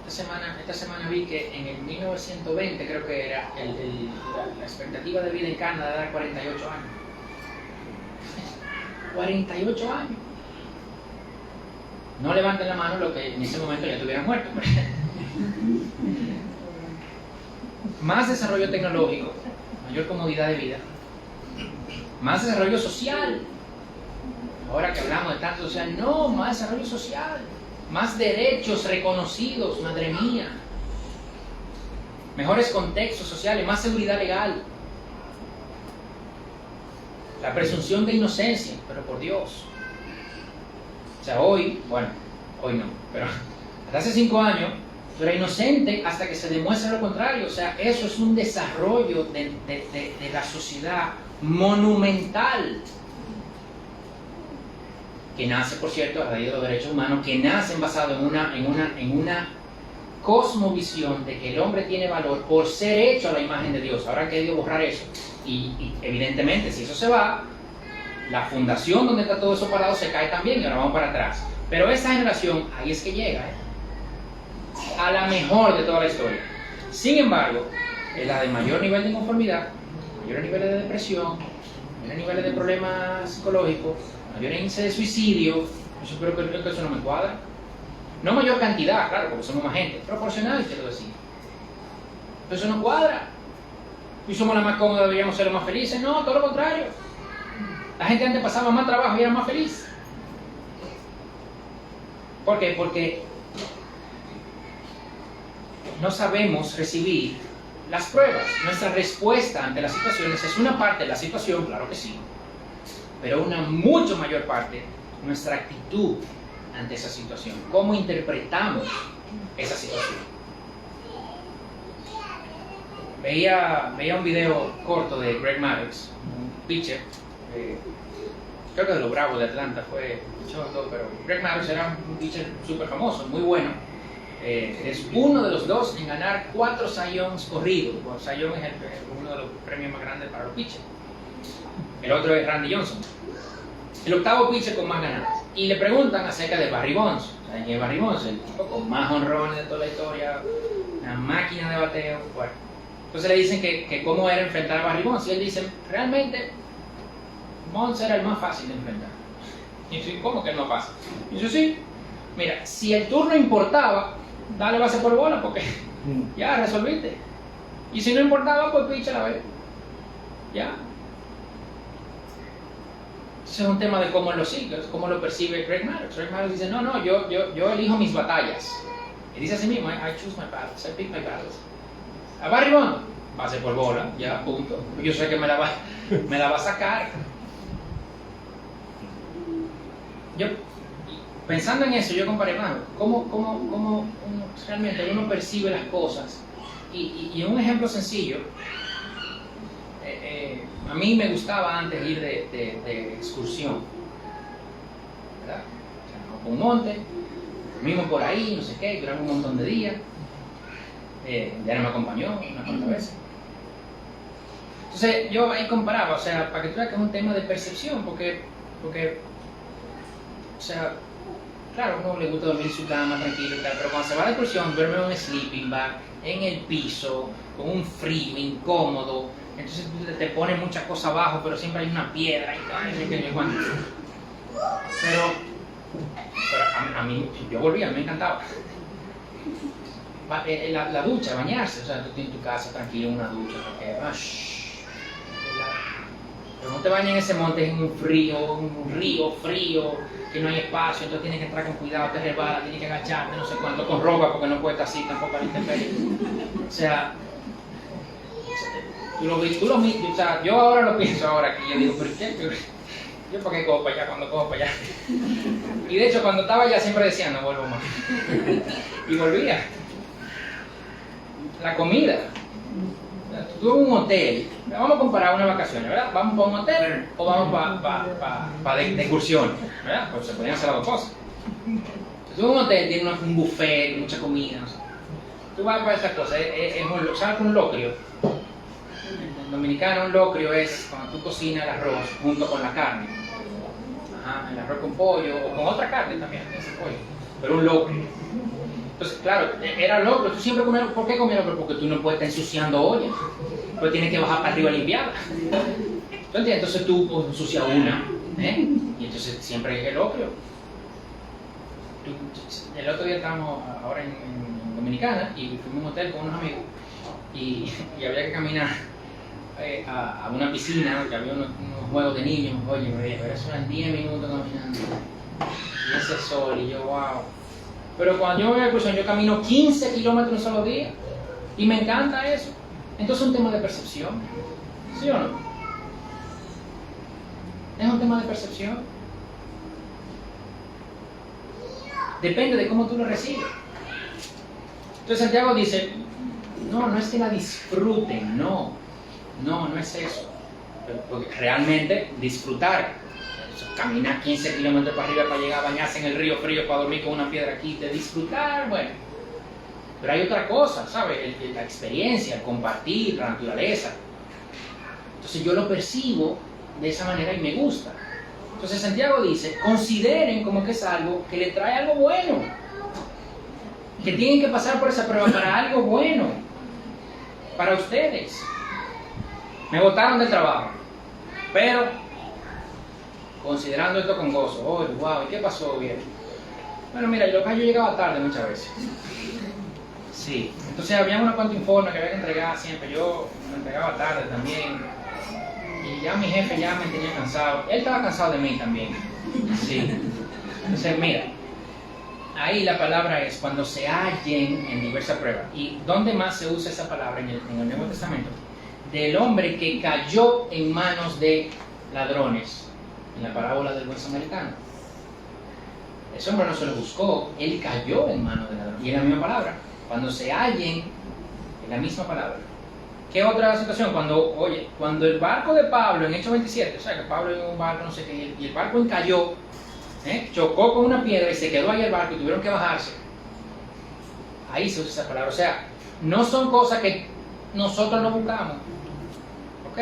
Esta semana vi que en el 1920 creo que era la expectativa de vida en Canadá era 48 años. 48 años. No levanten la mano lo que en ese momento ya estuvieran muertos. Más desarrollo tecnológico, mayor comodidad de vida, más desarrollo social. Ahora que hablamos de tanto social, no, más desarrollo social, más derechos reconocidos, madre mía, mejores contextos sociales, más seguridad legal, la presunción de inocencia, pero por Dios. O sea, hoy no, pero hasta hace 5 años tú eras inocente hasta que se demuestre lo contrario. O sea, eso es un desarrollo de la sociedad monumental, que nace, por cierto, a raíz de los derechos humanos, que nacen basados en una cosmovisión de que el hombre tiene valor por ser hecho a la imagen de Dios. Ahora han querido borrar eso. Y evidentemente, si eso se va, la fundación donde está todo eso parado se cae también y ahora vamos para atrás. Pero esa generación, ahí es que llega. a la mejor de toda la historia. Sin embargo, es la de mayor nivel de inconformidad, mayores niveles de depresión, mayores niveles de problemas psicológicos, mayor índice de suicidio. Yo creo que eso no me cuadra. No mayor cantidad, claro, porque somos más gente, proporcional, quiero decir. Pero eso no cuadra. Y somos la más cómoda, deberíamos ser los más felices. No, todo lo contrario. La gente antes pasaba más trabajo y era más feliz. ¿Por qué? Porque no sabemos recibir las pruebas. Nuestra respuesta ante las situaciones es una parte de la situación, claro que sí, pero una mucho mayor parte, nuestra actitud ante esa situación. ¿Cómo interpretamos esa situación? Veía un video corto de Greg Maddux, un pitcher, creo que de los Bravos de Atlanta, fue todo, pero Greg Maddux era un pitcher súper famoso, muy bueno. Es uno de los dos en ganar 4 Cy Youngs corridos. El Cy Young es uno de los premios más grandes para los pitchers. El otro es Randy Johnson, el octavo pitcher con más ganadas. Y le preguntan acerca de Barry Bonds. ¿Saben quién es Barry Bonds? El tipo con más honrones de toda la historia, una máquina de bateo. Bueno, entonces le dicen que cómo era enfrentar a Barry Bonds. Y él dice, realmente Bonds era el más fácil de enfrentar. Y yo, ¿cómo que el más fácil? Y yo, sí, mira, si el turno importaba, dale base por bola porque ya resolviste. Y si no importaba, pues picha la vez. Ya. Ese es un tema de cómo lo sigue, cómo lo percibe Greg Maddux. Greg Maddux dice, no, yo elijo mis batallas. Y dice así mismo, I choose my battles, I pick my battles. A Barry Bonds, base por bola, ya, punto. Yo sé que me la va a sacar. Yo, pensando en eso, yo comparé, cómo realmente uno percibe las cosas. Y un ejemplo sencillo, a mí me gustaba antes ir de excursión, ¿verdad? O sea, vamos por un monte, dormimos por ahí, no sé qué, duramos un montón de días. Ya no me acompañó unas cuantas veces. Entonces yo ahí comparaba, o sea, para que tú veas que es un tema de percepción, porque o sea, claro, a uno le gusta dormir en su cama tranquilo y tal, pero cuando se va de excursión duerme en un sleeping bag, en el piso, con un frío incómodo. Entonces te pones muchas cosas abajo, pero siempre hay una piedra y tal, pero a mí, yo volvía, me encantaba. La ducha, bañarse, o sea, tú tienes tu casa tranquilo en una ducha, porque pero no te bañes en ese monte, en un río frío, que no hay espacio, entonces tienes que entrar con cuidado, te resbalas, tienes que agacharte, no sé cuánto, con ropa, porque no puedes estar así tampoco a la intemperie. O sea, o sea, yo ahora lo pienso ahora, que yo digo, pero ¿qué? Yo para qué cojo para allá cuando cojo para allá. Y de hecho cuando estaba allá siempre decía, no vuelvo más. Y volvía. La comida. Tú en un hotel, vamos a comparar unas vacaciones, ¿verdad? ¿Vamos para un hotel o vamos para de excursión? ¿Verdad? Pues se podrían hacer las dos cosas. Tú en un hotel tienes un buffet, mucha comida, no sé. Tú vas para estas cosas, ¿sabes un locrio? En dominicano un locrio es cuando tú cocinas el arroz junto con la carne. Ajá, el arroz con pollo o con otra carne también, ese pollo. Pero un locrio. Entonces, claro, era locrio. Tú siempre comías, ¿por qué comías locrio? Porque tú no puedes estar ensuciando ollas. Pero tienes que bajar para arriba a limpiarla. ¿Tú entiendes? Entonces tú ensucias una, y entonces siempre es el locrio. El otro día estábamos ahora en Dominicana y fuimos a un hotel con unos amigos y había que caminar a una piscina que había unos juegos de niños. Oye, pero eso eran 10 minutos caminando y ese sol y yo, wow. Pero cuando yo me voy a la excursión, yo camino 15 kilómetros un solo día y me encanta eso. Entonces es un tema de percepción, ¿sí o no? Es un tema de percepción. Depende de cómo tú lo recibes. Entonces Santiago dice, no es que la disfruten, no es eso. Porque realmente disfrutar, caminar 15 kilómetros para arriba para llegar a bañarse en el río frío, para dormir con una piedra aquí, de disfrutar, bueno. Pero hay otra cosa, ¿sabes? La experiencia, el compartir, la naturaleza. Entonces yo lo percibo de esa manera y me gusta. Entonces Santiago dice, consideren como que es algo que le trae algo bueno. que tienen que pasar por esa prueba para algo bueno, para ustedes. Me botaron del trabajo, pero considerando esto con gozo, oh, wow, ¿y qué pasó, bien? Bueno, mira, yo llegaba tarde muchas veces. Sí, entonces había unos cuantos informes que había que entregar siempre, yo me entregaba tarde también. Y ya mi jefe ya me tenía cansado, él estaba cansado de mí también. Sí, entonces mira, ahí la palabra es cuando se hallen en diversas pruebas. ¿Y dónde más se usa esa palabra en el Nuevo Testamento? Del hombre que cayó en manos de ladrones, en la parábola del buen samaritano. Ese hombre no se lo buscó, él cayó en manos de ladrones. Y es la misma palabra, cuando se hallen, es la misma palabra. ¿Qué otra situación? Cuando el barco de Pablo en Hechos 27, o sea, que Pablo en un barco, no sé qué, y el barco encalló, chocó con una piedra y se quedó ahí el barco y tuvieron que bajarse. Ahí se usa esa palabra. O sea, no son cosas que nosotros no buscamos. ¿Ok?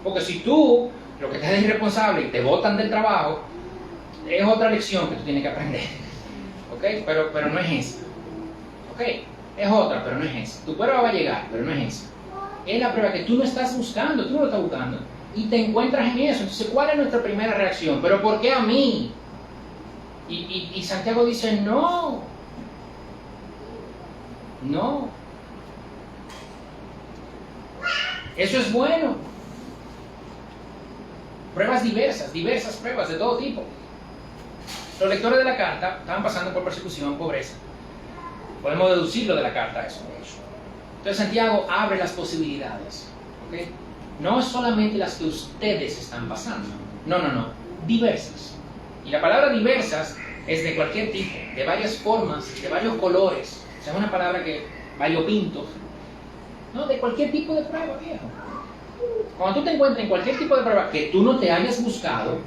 Porque si tú, lo que te es irresponsable y te botan del trabajo, es otra lección que tú tienes que aprender. ¿Ok? Pero no es esa. ¿Ok? Es otra, pero no es esa. Tu prueba va a llegar, pero no es esa. Es la prueba que tú no estás buscando, tú no lo estás buscando. Y te encuentras en eso. Entonces, ¿cuál es nuestra primera reacción? ¿Pero por qué a mí? Y Santiago dice, no. No. Eso es bueno. Pruebas diversas pruebas de todo tipo. Los lectores de la carta estaban pasando por persecución, pobreza. Podemos deducirlo de la carta eso. Entonces Santiago abre las posibilidades. ¿Okay? No solamente las que ustedes están pasando. No. Diversas. Y la palabra diversas es de cualquier tipo, de varias formas, de varios colores. O sea, es una palabra que variopinto. No, de cualquier tipo de prueba, viejo. Cuando tú te encuentres en cualquier tipo de prueba que tú no te hayas buscado,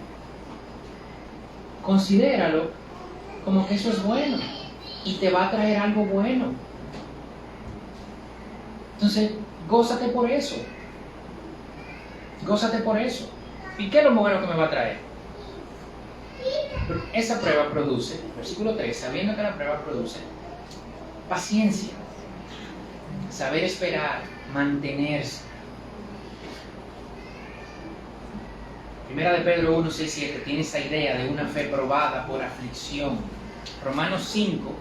considéralo como que eso es bueno y te va a traer algo bueno. Entonces, gózate por eso. Gózate por eso. ¿Y qué es lo bueno que me va a traer? Esa prueba produce, versículo 3, sabiendo que la prueba produce paciencia, saber esperar, mantenerse. Primera de Pedro 1, 6, 7 tiene esa idea de una fe probada por aflicción. Romanos 5,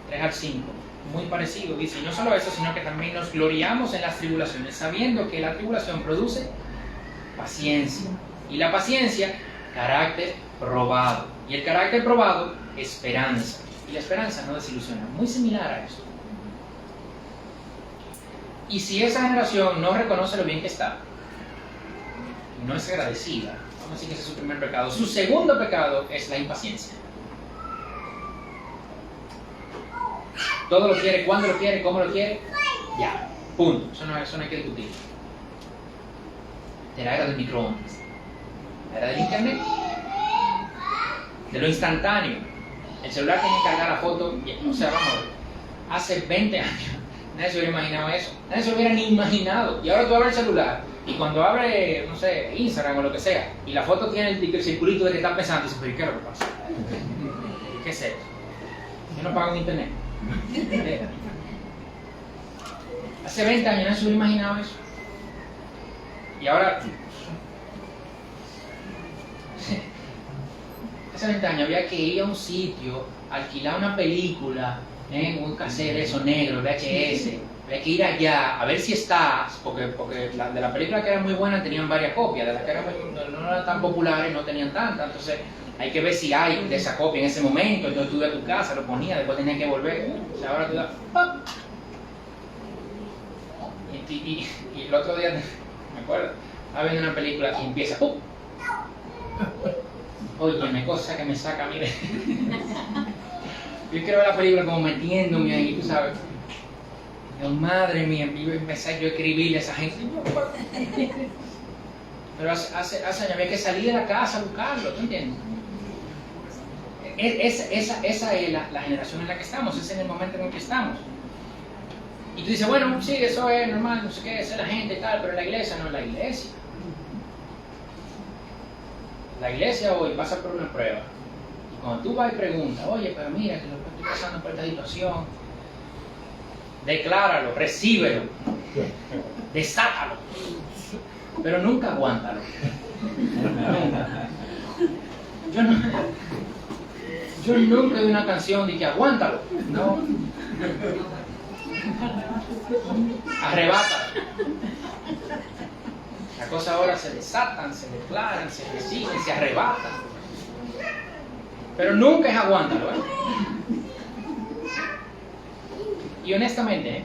3 al 5, muy parecido, dice, y no solo eso, sino que también nos gloriamos en las tribulaciones, sabiendo que la tribulación produce paciencia. Y la paciencia, carácter probado. Y el carácter probado, esperanza. Y la esperanza no desilusiona. Muy similar a eso. Y si esa generación no reconoce lo bien que está, y no es agradecida, vamos a decir que ese es su primer pecado. Su segundo pecado es la impaciencia. Todo lo quiere, cuándo lo quiere, cómo lo quiere, ya, punto. Eso no hay que discutir. De la era del microondas, la era del internet, de lo instantáneo. El celular tiene que cargar la foto, o sea, vamos a ver, hace 20 años nadie se hubiera imaginado eso, nadie se lo hubiera ni imaginado. Y ahora tú abres el celular y cuando abre, no sé, Instagram o lo que sea, y la foto tiene el circulito de que estás pensando, y dices, pero ¿qué es lo que pasa? ¿Qué es eso? Yo no pago en internet. Hace 20 años nadie se hubiera imaginado eso. Y ahora, hace 20 años había que ir a un sitio, alquilar una película, un cassette eso negro, VHS, había que ir allá a ver si está, porque de la película que era muy buena tenían varias copias, de las que no eran tan populares no tenían tantas, entonces hay que ver si hay de esa copia en ese momento, entonces tú de tu casa lo ponías, después tenías que volver, o sea, ahora tú das, ¡pop! Y el otro día, me acuerdo, estaba viendo una película y empieza, ¡pum! Oye, cosa que me saca, mire. Yo quiero ver la película como metiéndome ahí, tú sabes. Yo, madre mía, yo empecé yo a escribirle a esa gente. Pero hace años había que salir de la casa a buscarlo, ¿tú entiendes? Esa es la generación en la que estamos, ese es el momento en el que estamos. Y tú dices, bueno, sí, eso es normal, no sé qué, esa es la gente y tal, pero la iglesia no es la iglesia. La iglesia hoy pasa por una prueba. Y Cuando tú vas y preguntas, oye, pero mira, que lo que estoy pasando por esta situación, decláralo, recíbelo, desátalo, pero nunca aguántalo. Nunca. Yo nunca vi una canción de que aguántalo, no. Arrebátalo. Las cosas ahora se desatan, se declaran, se reciben, se arrebatan. Pero nunca es aguántalo, ¿eh? Y honestamente,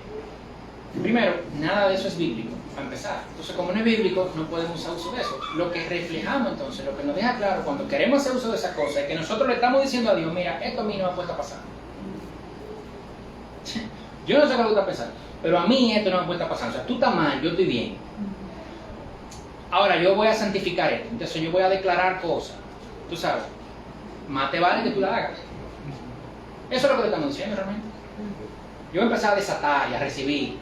primero, nada de eso es bíblico, para empezar. Entonces, como no es bíblico, no podemos hacer uso de eso. Lo que reflejamos entonces, lo que nos deja claro cuando queremos hacer uso de esa cosa, es que nosotros le estamos diciendo a Dios, mira, esto a mí no me ha puesto a pasar. Yo no sé qué lo que está pensando, pero a mí esto no me ha puesto a pasar. O sea, tú estás mal, yo estoy bien. Ahora, yo voy a santificar esto. Entonces, yo voy a declarar cosas. Tú sabes, más te vale que tú la hagas. Eso es lo que le estamos diciendo realmente. Yo voy a empezar a desatar y a recibir.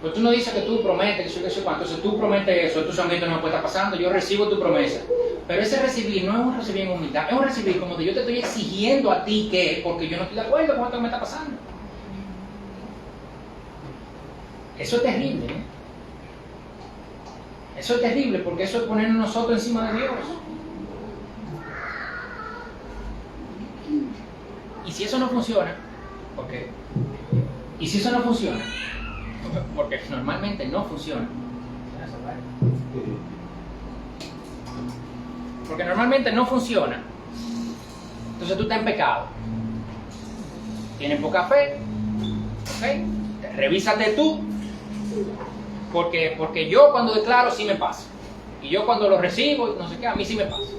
Pues tú no dices que tú prometes, que soy cuánto. Entonces tú prometes eso, tú solamente no me puede estar pasando, yo recibo tu promesa. Pero ese recibir no es un recibir en humildad, es un recibir como que yo te estoy exigiendo a ti que, porque yo no estoy de acuerdo con esto que me está pasando. Eso es terrible, ¿eh? Eso es terrible porque eso es ponernos nosotros encima de Dios. Y si eso no funciona, porque porque normalmente no funciona. Porque normalmente no funciona. Entonces tú estás en pecado. Tienes poca fe. ¿Ok? Revísate tú. Porque yo cuando declaro sí me pasa. Y yo cuando lo recibo, no sé qué, a mí sí me pasa.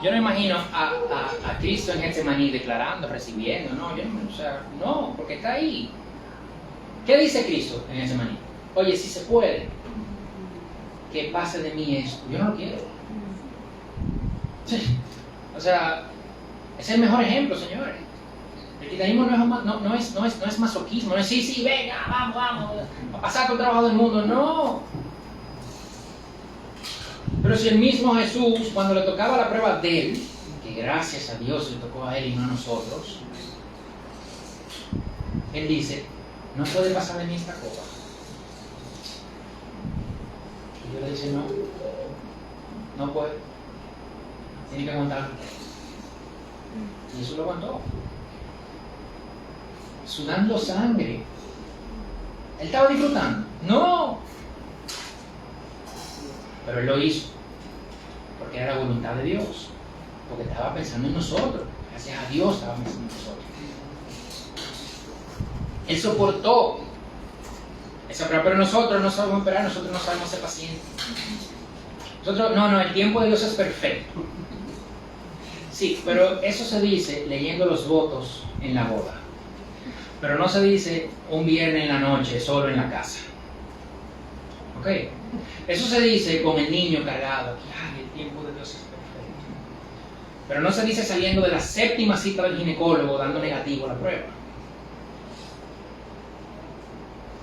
Yo no imagino a Cristo en Getsemaní declarando, recibiendo, no, porque está ahí. ¿Qué dice Cristo en Getsemaní? Oye, si se puede, que pase de mí esto. Yo no lo quiero. Sí. O sea, es el mejor ejemplo, señores. El cristianismo no es masoquismo, no es sí, venga, vamos, a pasar todo el trabajo del mundo, no. Pero si el mismo Jesús, cuando le tocaba la prueba de él, que gracias a Dios le tocó a él y no a nosotros, él dice, no puede pasar de mí esta copa. Y yo le dice, no puede. Tiene que aguantarlo. Y eso lo aguantó. Sudando sangre. ¿Él estaba disfrutando? No. Pero él lo hizo. Porque era la voluntad de Dios. Porque estaba pensando en nosotros. Gracias a Dios estaba pensando en nosotros. Él soportó esa prueba, pero nosotros no sabemos esperar, nosotros no sabemos ser pacientes. El tiempo de Dios es perfecto. Sí, pero eso se dice leyendo los votos en la boda. Pero no se dice un viernes en la noche solo en la casa. ¿Ok? Eso se dice con el niño cargado. Ay, el tiempo de Dios es perfecto. Pero no se dice saliendo de la 7ª cita del ginecólogo dando negativo a la prueba.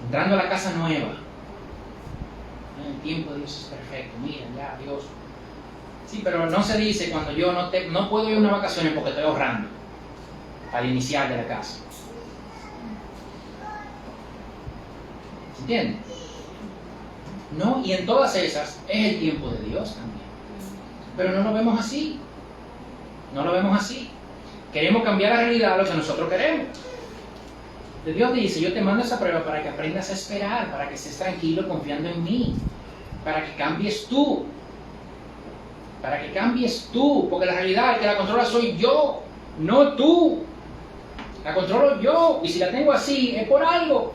Entrando a la casa nueva. El tiempo de Dios es perfecto. Mira, ya, Dios. Sí, pero no se dice cuando yo no puedo ir a unas vacaciones porque estoy ahorrando para iniciar de la casa. ¿Se entiende? No, y en todas esas es el tiempo de Dios también. Pero no lo vemos así. No lo vemos así. Queremos cambiar la realidad a lo que nosotros queremos. Dios dice, yo te mando esa prueba para que aprendas a esperar, para que estés tranquilo confiando en mí, para que cambies tú. Para que cambies tú, porque la realidad el que la controla soy yo, no tú. La controlo yo, y si la tengo así es por algo.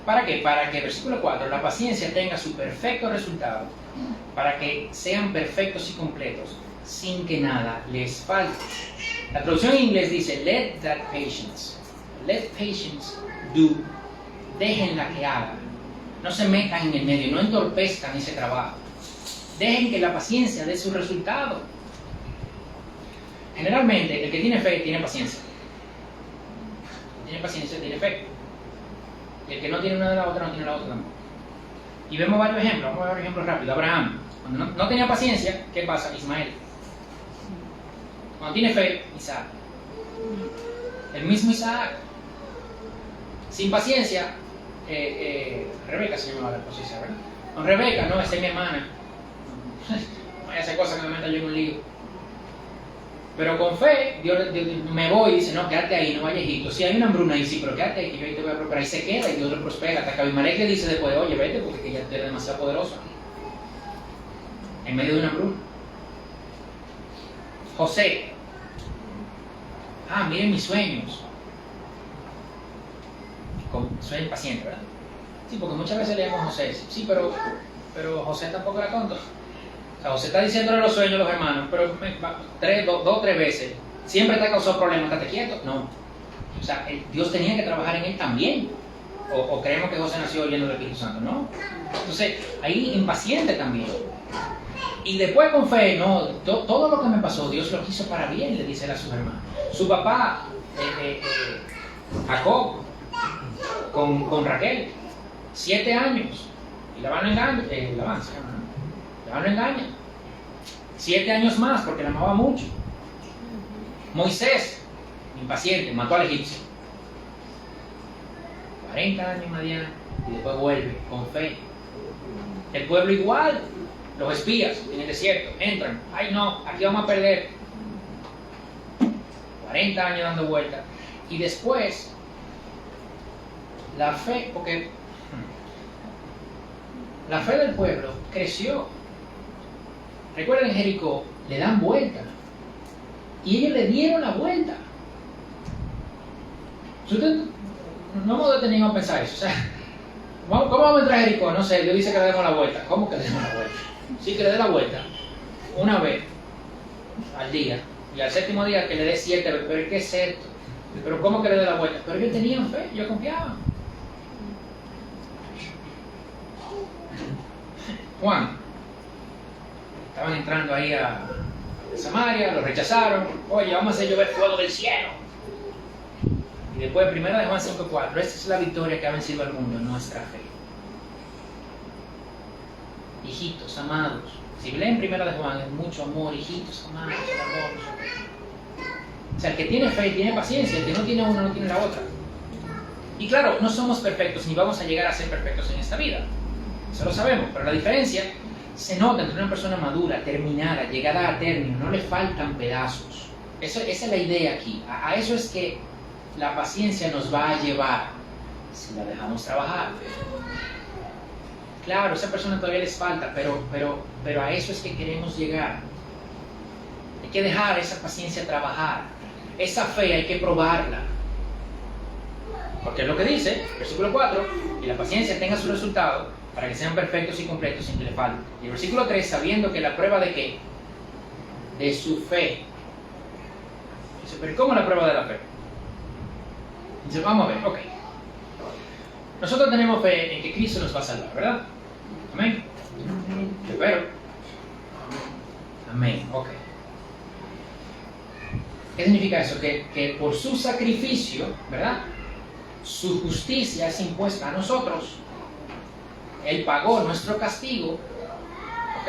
¿Para qué? Para que, versículo 4, la paciencia tenga su perfecto resultado, para que sean perfectos y completos, sin que nada les falte. La traducción en inglés dice, let patience do, déjenla que haga, no se metan en el medio, no entorpezcan ese trabajo, dejen que la paciencia dé su resultado. Generalmente, el que tiene fe tiene paciencia. El que tiene paciencia tiene fe. Y el que no tiene una de la otra no tiene la otra tampoco. Y vemos varios ejemplos, vamos a ver ejemplos rápidos. Abraham, cuando no tenía paciencia, ¿qué pasa? Ismael. Cuando tiene fe, Isaac. El mismo Isaac. Sin paciencia, Rebeca se llamaba la esposa, ¿verdad? Con Rebeca, no, esa es mi hermana. No vaya a hacer cosas que me meta yo en un lío. Pero con fe, Dios me voy y dice, no, quédate ahí, no vayas a Egipto. Si hay una hambruna ahí, sí, pero quédate ahí, que yo ahí te voy a prosperar. Y se queda y Dios lo prospera. Hasta que Abimelech le dice después, oye, vete porque ya eres demasiado poderoso. En medio de una hambruna. José. Miren mis sueños. Soy impaciente, ¿verdad? Sí, porque muchas veces leemos a José. Sí, pero José tampoco era tonto. O sea, José está diciéndole los sueños a los hermanos, pero dos o tres veces. ¿Siempre te ha causado problemas? ¿Estate quieto? No. O sea, Dios tenía que trabajar en él también. O creemos que José nació lleno del Espíritu Santo, ¿no? Entonces, ahí impaciente también. Y después con fe, no, todo lo que me pasó, Dios lo quiso para bien, le dice él a sus hermanos. Su papá, Jacob, con Raquel, 7 años. Y Labán lo engaña. Labán lo engaña. 7 años más porque la amaba mucho. Moisés, impaciente, mató al egipcio. 40 años en Madián y después vuelve con fe. El pueblo igual, los espías en el desierto, entran. Ay no, aquí vamos a perder. 40 años dando vueltas. Y después, la fe, porque la fe del pueblo creció. Recuerden, en Jericó le dan vuelta. Y ellos le dieron la vuelta. No hemos detenido a pensar eso. O sea, ¿cómo vamos a entrar a Jericó? No sé, Dios dice que le demos la vuelta. ¿Cómo que le demos la vuelta? Sí, que le dé la vuelta una vez al día. Y al 7º día que le dé 7 veces. Pero es que es cierto. Pero ¿cómo que le dé la vuelta? Pero ellos tenían fe, yo confiaba. Juan. Estaban entrando ahí a Samaria, lo rechazaron. Oye, vamos a hacer llover fuego del cielo. Y después, 1 de Juan 5:4, esta es la victoria que ha vencido al mundo, nuestra fe. Hijitos, amados. Si leen 1 de Juan, es mucho amor, hijitos, amados, amor. O sea, el que tiene fe tiene paciencia, el que no tiene una no tiene la otra. Y claro, no somos perfectos ni vamos a llegar a ser perfectos en esta vida. Eso lo sabemos, pero la diferencia se nota entre una persona madura, terminada, llegada a término, no le faltan pedazos. Esa es la idea aquí. A eso es que la paciencia nos va a llevar si la dejamos trabajar. Claro, a esa persona todavía les falta, pero a eso es que queremos llegar. Hay que dejar esa paciencia trabajar. Esa fe hay que probarla. Porque es lo que dice, versículo 4, y la paciencia tenga su resultado para que sean perfectos y completos sin que le falte. Y el versículo 3, sabiendo que la prueba de ¿qué? De su fe. Dice, pero ¿cómo la prueba de la fe? Dice, vamos a ver, ok. Nosotros tenemos fe en que Cristo nos va a salvar, ¿verdad? Amén. Espero. Amén, ok. ¿Qué significa eso? Que por su sacrificio, ¿verdad? Su justicia es impuesta a nosotros. Él pagó nuestro castigo. ¿Ok?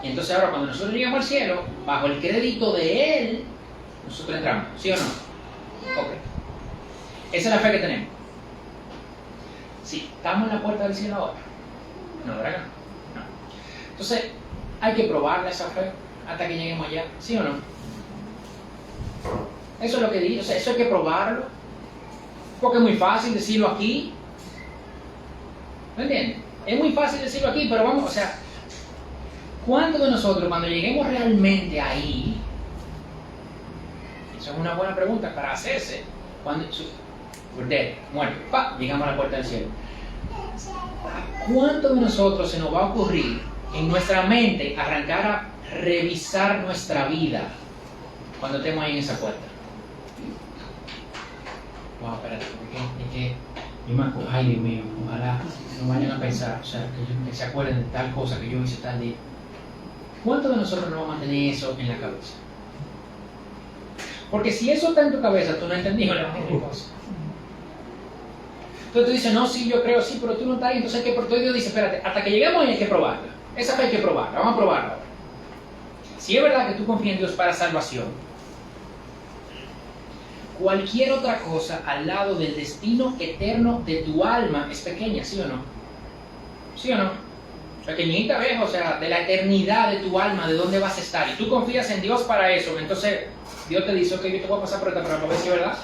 Y entonces ahora cuando nosotros llegamos al cielo, bajo el crédito de Él, nosotros entramos. ¿Sí o no? Ok. Esa es la fe que tenemos. Sí, ¿estamos en la puerta del cielo ahora? No, ¿verdad? No. Entonces, hay que probarla esa fe hasta que lleguemos allá. ¿Sí o no? Eso es lo que digo. O sea, eso hay que probarlo. Porque es muy fácil decirlo aquí. ¿Me entiendes? Es muy fácil decirlo aquí, pero vamos, o sea, ¿cuántos de nosotros cuando lleguemos realmente ahí? Eso es una buena pregunta para hacerse. Cuando muerto, llegamos a la puerta del cielo. ¿Cuántos de nosotros se nos va a ocurrir en nuestra mente arrancar a revisar nuestra vida cuando estemos ahí en esa puerta? Wow, espérate, porque yo me acuerdo, ay Dios mío, ojalá no vayan a pensar, o sea, que se acuerden de tal cosa que yo hice tal día. ¿Cuántos de nosotros no vamos a mantener eso en la cabeza? Porque si eso está en tu cabeza, tú no entendiste la misma cosa. Entonces tú dices, no, sí, yo creo, sí, pero tú no estás ahí. Entonces, ¿qué? Porque Dios dice, espérate, hasta que lleguemos ahí hay que probarla. Esa fe hay que probarla, vamos a probarla ahora. Si es verdad que tú confías en Dios para salvación, cualquier otra cosa al lado del destino eterno de tu alma es pequeña, ¿sí o no? ¿Sí o no? Pequeñita, ¿ves? O sea, de la eternidad de tu alma, de dónde vas a estar. Y tú confías en Dios para eso. Entonces, Dios te dice, ok, yo te voy a pasar por esta prueba para ver si es verdad.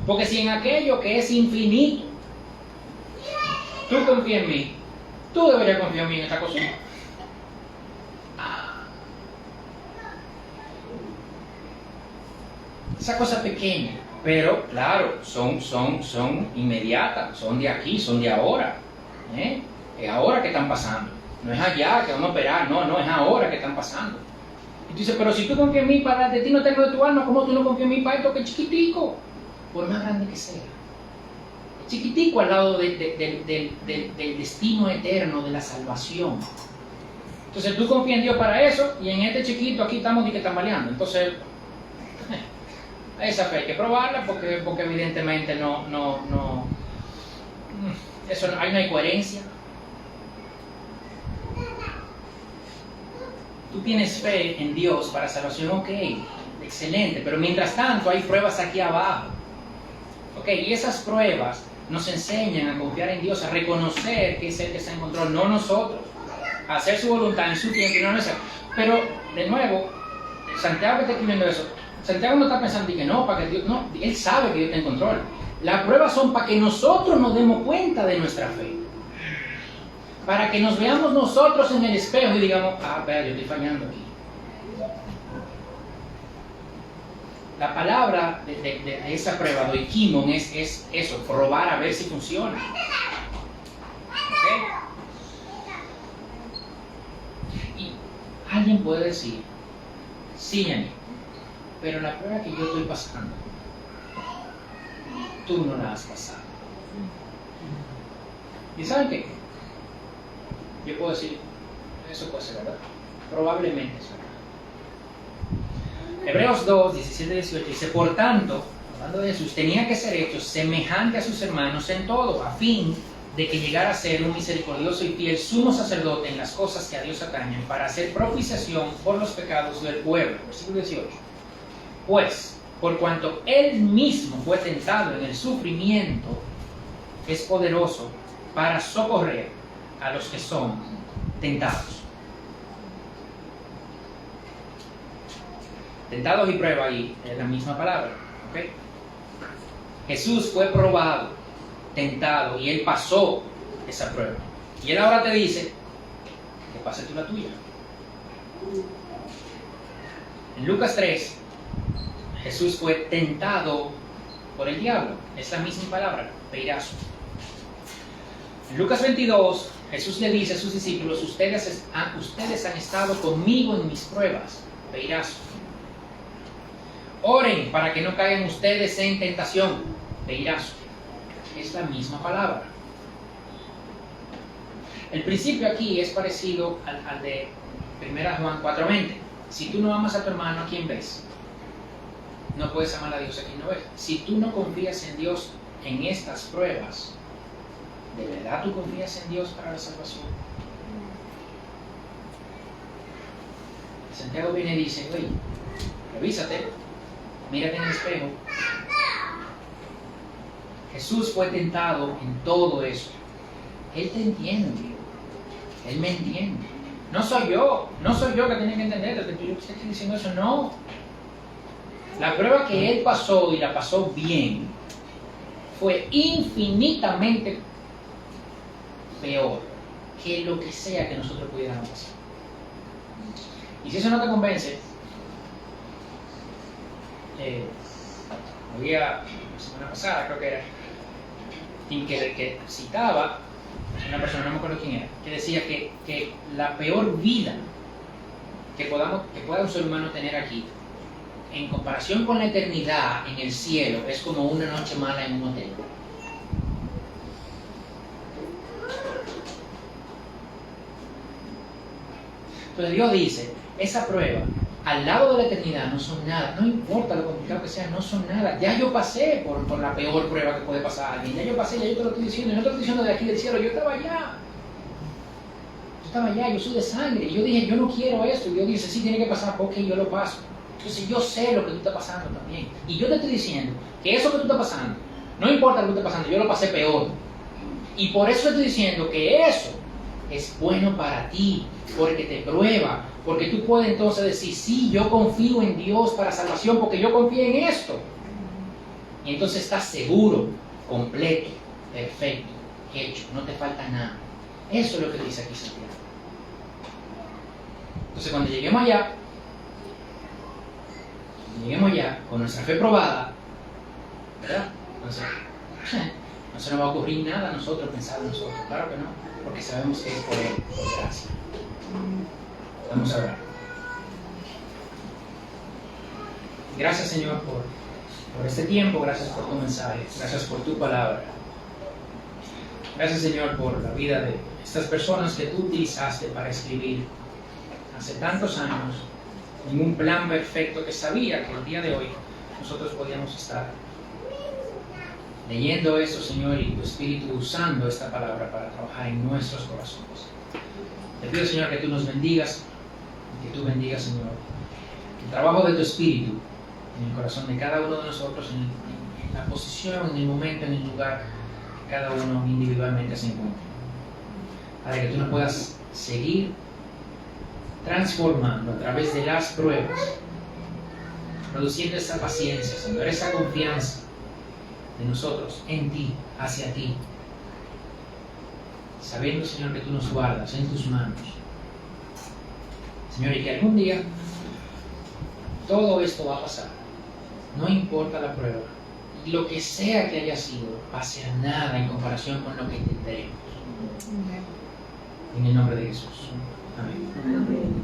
Porque si en aquello que es infinito, tú confías en mí, tú deberías confiar en mí en esta cosa. Esa cosa pequeña, pero claro, son inmediatas, son de aquí, son de ahora. Es ahora que están pasando. No es allá que vamos a operar, no, es ahora que están pasando. Y tú dices, pero si tú confías en mí para el destino eterno de tu alma, ¿cómo tú no confías en mí para esto que es chiquitico? Por más grande que sea. Es chiquitico al lado del destino eterno de la salvación. Entonces tú confías en Dios para eso, y en este chiquito aquí estamos de que tambaleando. Entonces, esa fe hay que probarla porque evidentemente eso ahí no hay coherencia. Tú tienes fe en Dios para salvación, ok, excelente, pero mientras tanto hay pruebas aquí abajo. Ok, y esas pruebas nos enseñan a confiar en Dios, a reconocer que es Él que está en control, no nosotros, a hacer su voluntad en su tiempo y no necesario. Pero, de nuevo, Santiago que está escribiendo eso, Santiago no está pensando que no, para que Dios, no, él sabe que Dios está en control. Las pruebas son para que nosotros nos demos cuenta de nuestra fe. Para que nos veamos nosotros en el espejo y digamos, vea, yo estoy fallando aquí. La palabra de esa prueba, doikimon, es eso, probar a ver si funciona. ¿Okay? Y alguien puede decir, sí, Yanni, pero la prueba que yo estoy pasando, tú no la has pasado. ¿Y saben qué? Yo puedo decir, eso puede ser verdad. Probablemente es verdad. Hebreos 2, 17 y 18 dice, por tanto, hablando de Jesús, tenía que ser hecho semejante a sus hermanos en todo, a fin de que llegara a ser un misericordioso y fiel sumo sacerdote en las cosas que a Dios atañen, para hacer propiciación por los pecados del pueblo. Versículo 18. Pues, por cuanto Él mismo fue tentado en el sufrimiento, es poderoso para socorrer a los que son tentados. Tentados y prueba ahí es la misma palabra. ¿Okay? Jesús fue probado, tentado, y Él pasó esa prueba. Y Él ahora te dice que pases tú la tuya. En Lucas 3, Jesús fue tentado por el diablo. Es la misma palabra, peirazo. En Lucas 22, Jesús le dice a sus discípulos, ustedes han estado conmigo en mis pruebas, peirazo. Oren para que no caigan ustedes en tentación, peirazo. Es la misma palabra. El principio aquí es parecido al de 1 Juan 4:20. Si tú no amas a tu hermano, ¿a quién ves? No puedes amar a Dios a quien no ves. Si tú no confías en Dios en estas pruebas, ¿de verdad tú confías en Dios para la salvación? Santiago viene y dice, oye, revísate, mírate en el espejo. Jesús fue tentado en todo eso. Él te entiende. Él me entiende. No soy yo que tiene que entender, yo te estoy diciendo eso, no. La prueba que Él pasó y la pasó bien fue infinitamente peor que lo que sea que nosotros pudiéramos pasar. Y si eso no te convence, la semana pasada creo que era, que citaba una persona, no me acuerdo quién era, que decía que la peor vida que pueda un ser humano tener aquí, en comparación con la eternidad en el cielo, es como una noche mala en un hotel. Entonces Dios dice, esa prueba al lado de la eternidad no son nada. No importa lo complicado que sea, no son nada. Ya yo pasé por la peor prueba que puede pasar a alguien. Ya yo pasé, ya yo te lo estoy diciendo. Yo no te lo estoy diciendo de aquí del cielo. Yo estaba allá. Yo estaba allá, yo soy de sangre. Y yo dije, yo no quiero esto. Y Dios dice, sí, tiene que pasar porque yo lo paso. Entonces yo sé lo que tú estás pasando también. Y yo te estoy diciendo que eso que tú estás pasando, no importa lo que tú estás pasando, yo lo pasé peor. Y por eso te estoy diciendo que eso es bueno para ti, porque te prueba, porque tú puedes entonces decir, sí, yo confío en Dios para salvación, porque yo confío en esto. Y entonces estás seguro, completo, perfecto, hecho, no te falta nada. Eso es lo que dice aquí Santiago. Entonces cuando lleguemos allá, con nuestra fe probada, ¿verdad? Entonces, no se nos va a ocurrir nada a nosotros pensar en nosotros, claro que no, porque sabemos que es por Él, por gracia. Vamos a orar. Gracias, Señor, por este tiempo, gracias por tu mensaje, gracias por tu palabra. Gracias, Señor, por la vida de estas personas que tú utilizaste para escribir hace tantos años en un plan perfecto que sabía que el día de hoy nosotros podíamos estar leyendo eso, Señor, y tu Espíritu usando esta palabra para trabajar en nuestros corazones. Te pido, Señor, que tú nos bendigas, y que tú bendigas, Señor, el trabajo de tu Espíritu en el corazón de cada uno de nosotros, en la posición, en el momento, en el lugar que cada uno individualmente se encuentra. Para que tú nos puedas seguir transformando a través de las pruebas, produciendo esa paciencia, Señor, esa confianza de nosotros en ti, hacia ti, sabiendo, Señor, que tú nos guardas en tus manos, Señor, y que algún día todo esto va a pasar, no importa la prueba, y lo que sea que haya sido, pase a nada en comparación con lo que tendremos. En el nombre de Jesús. Amén.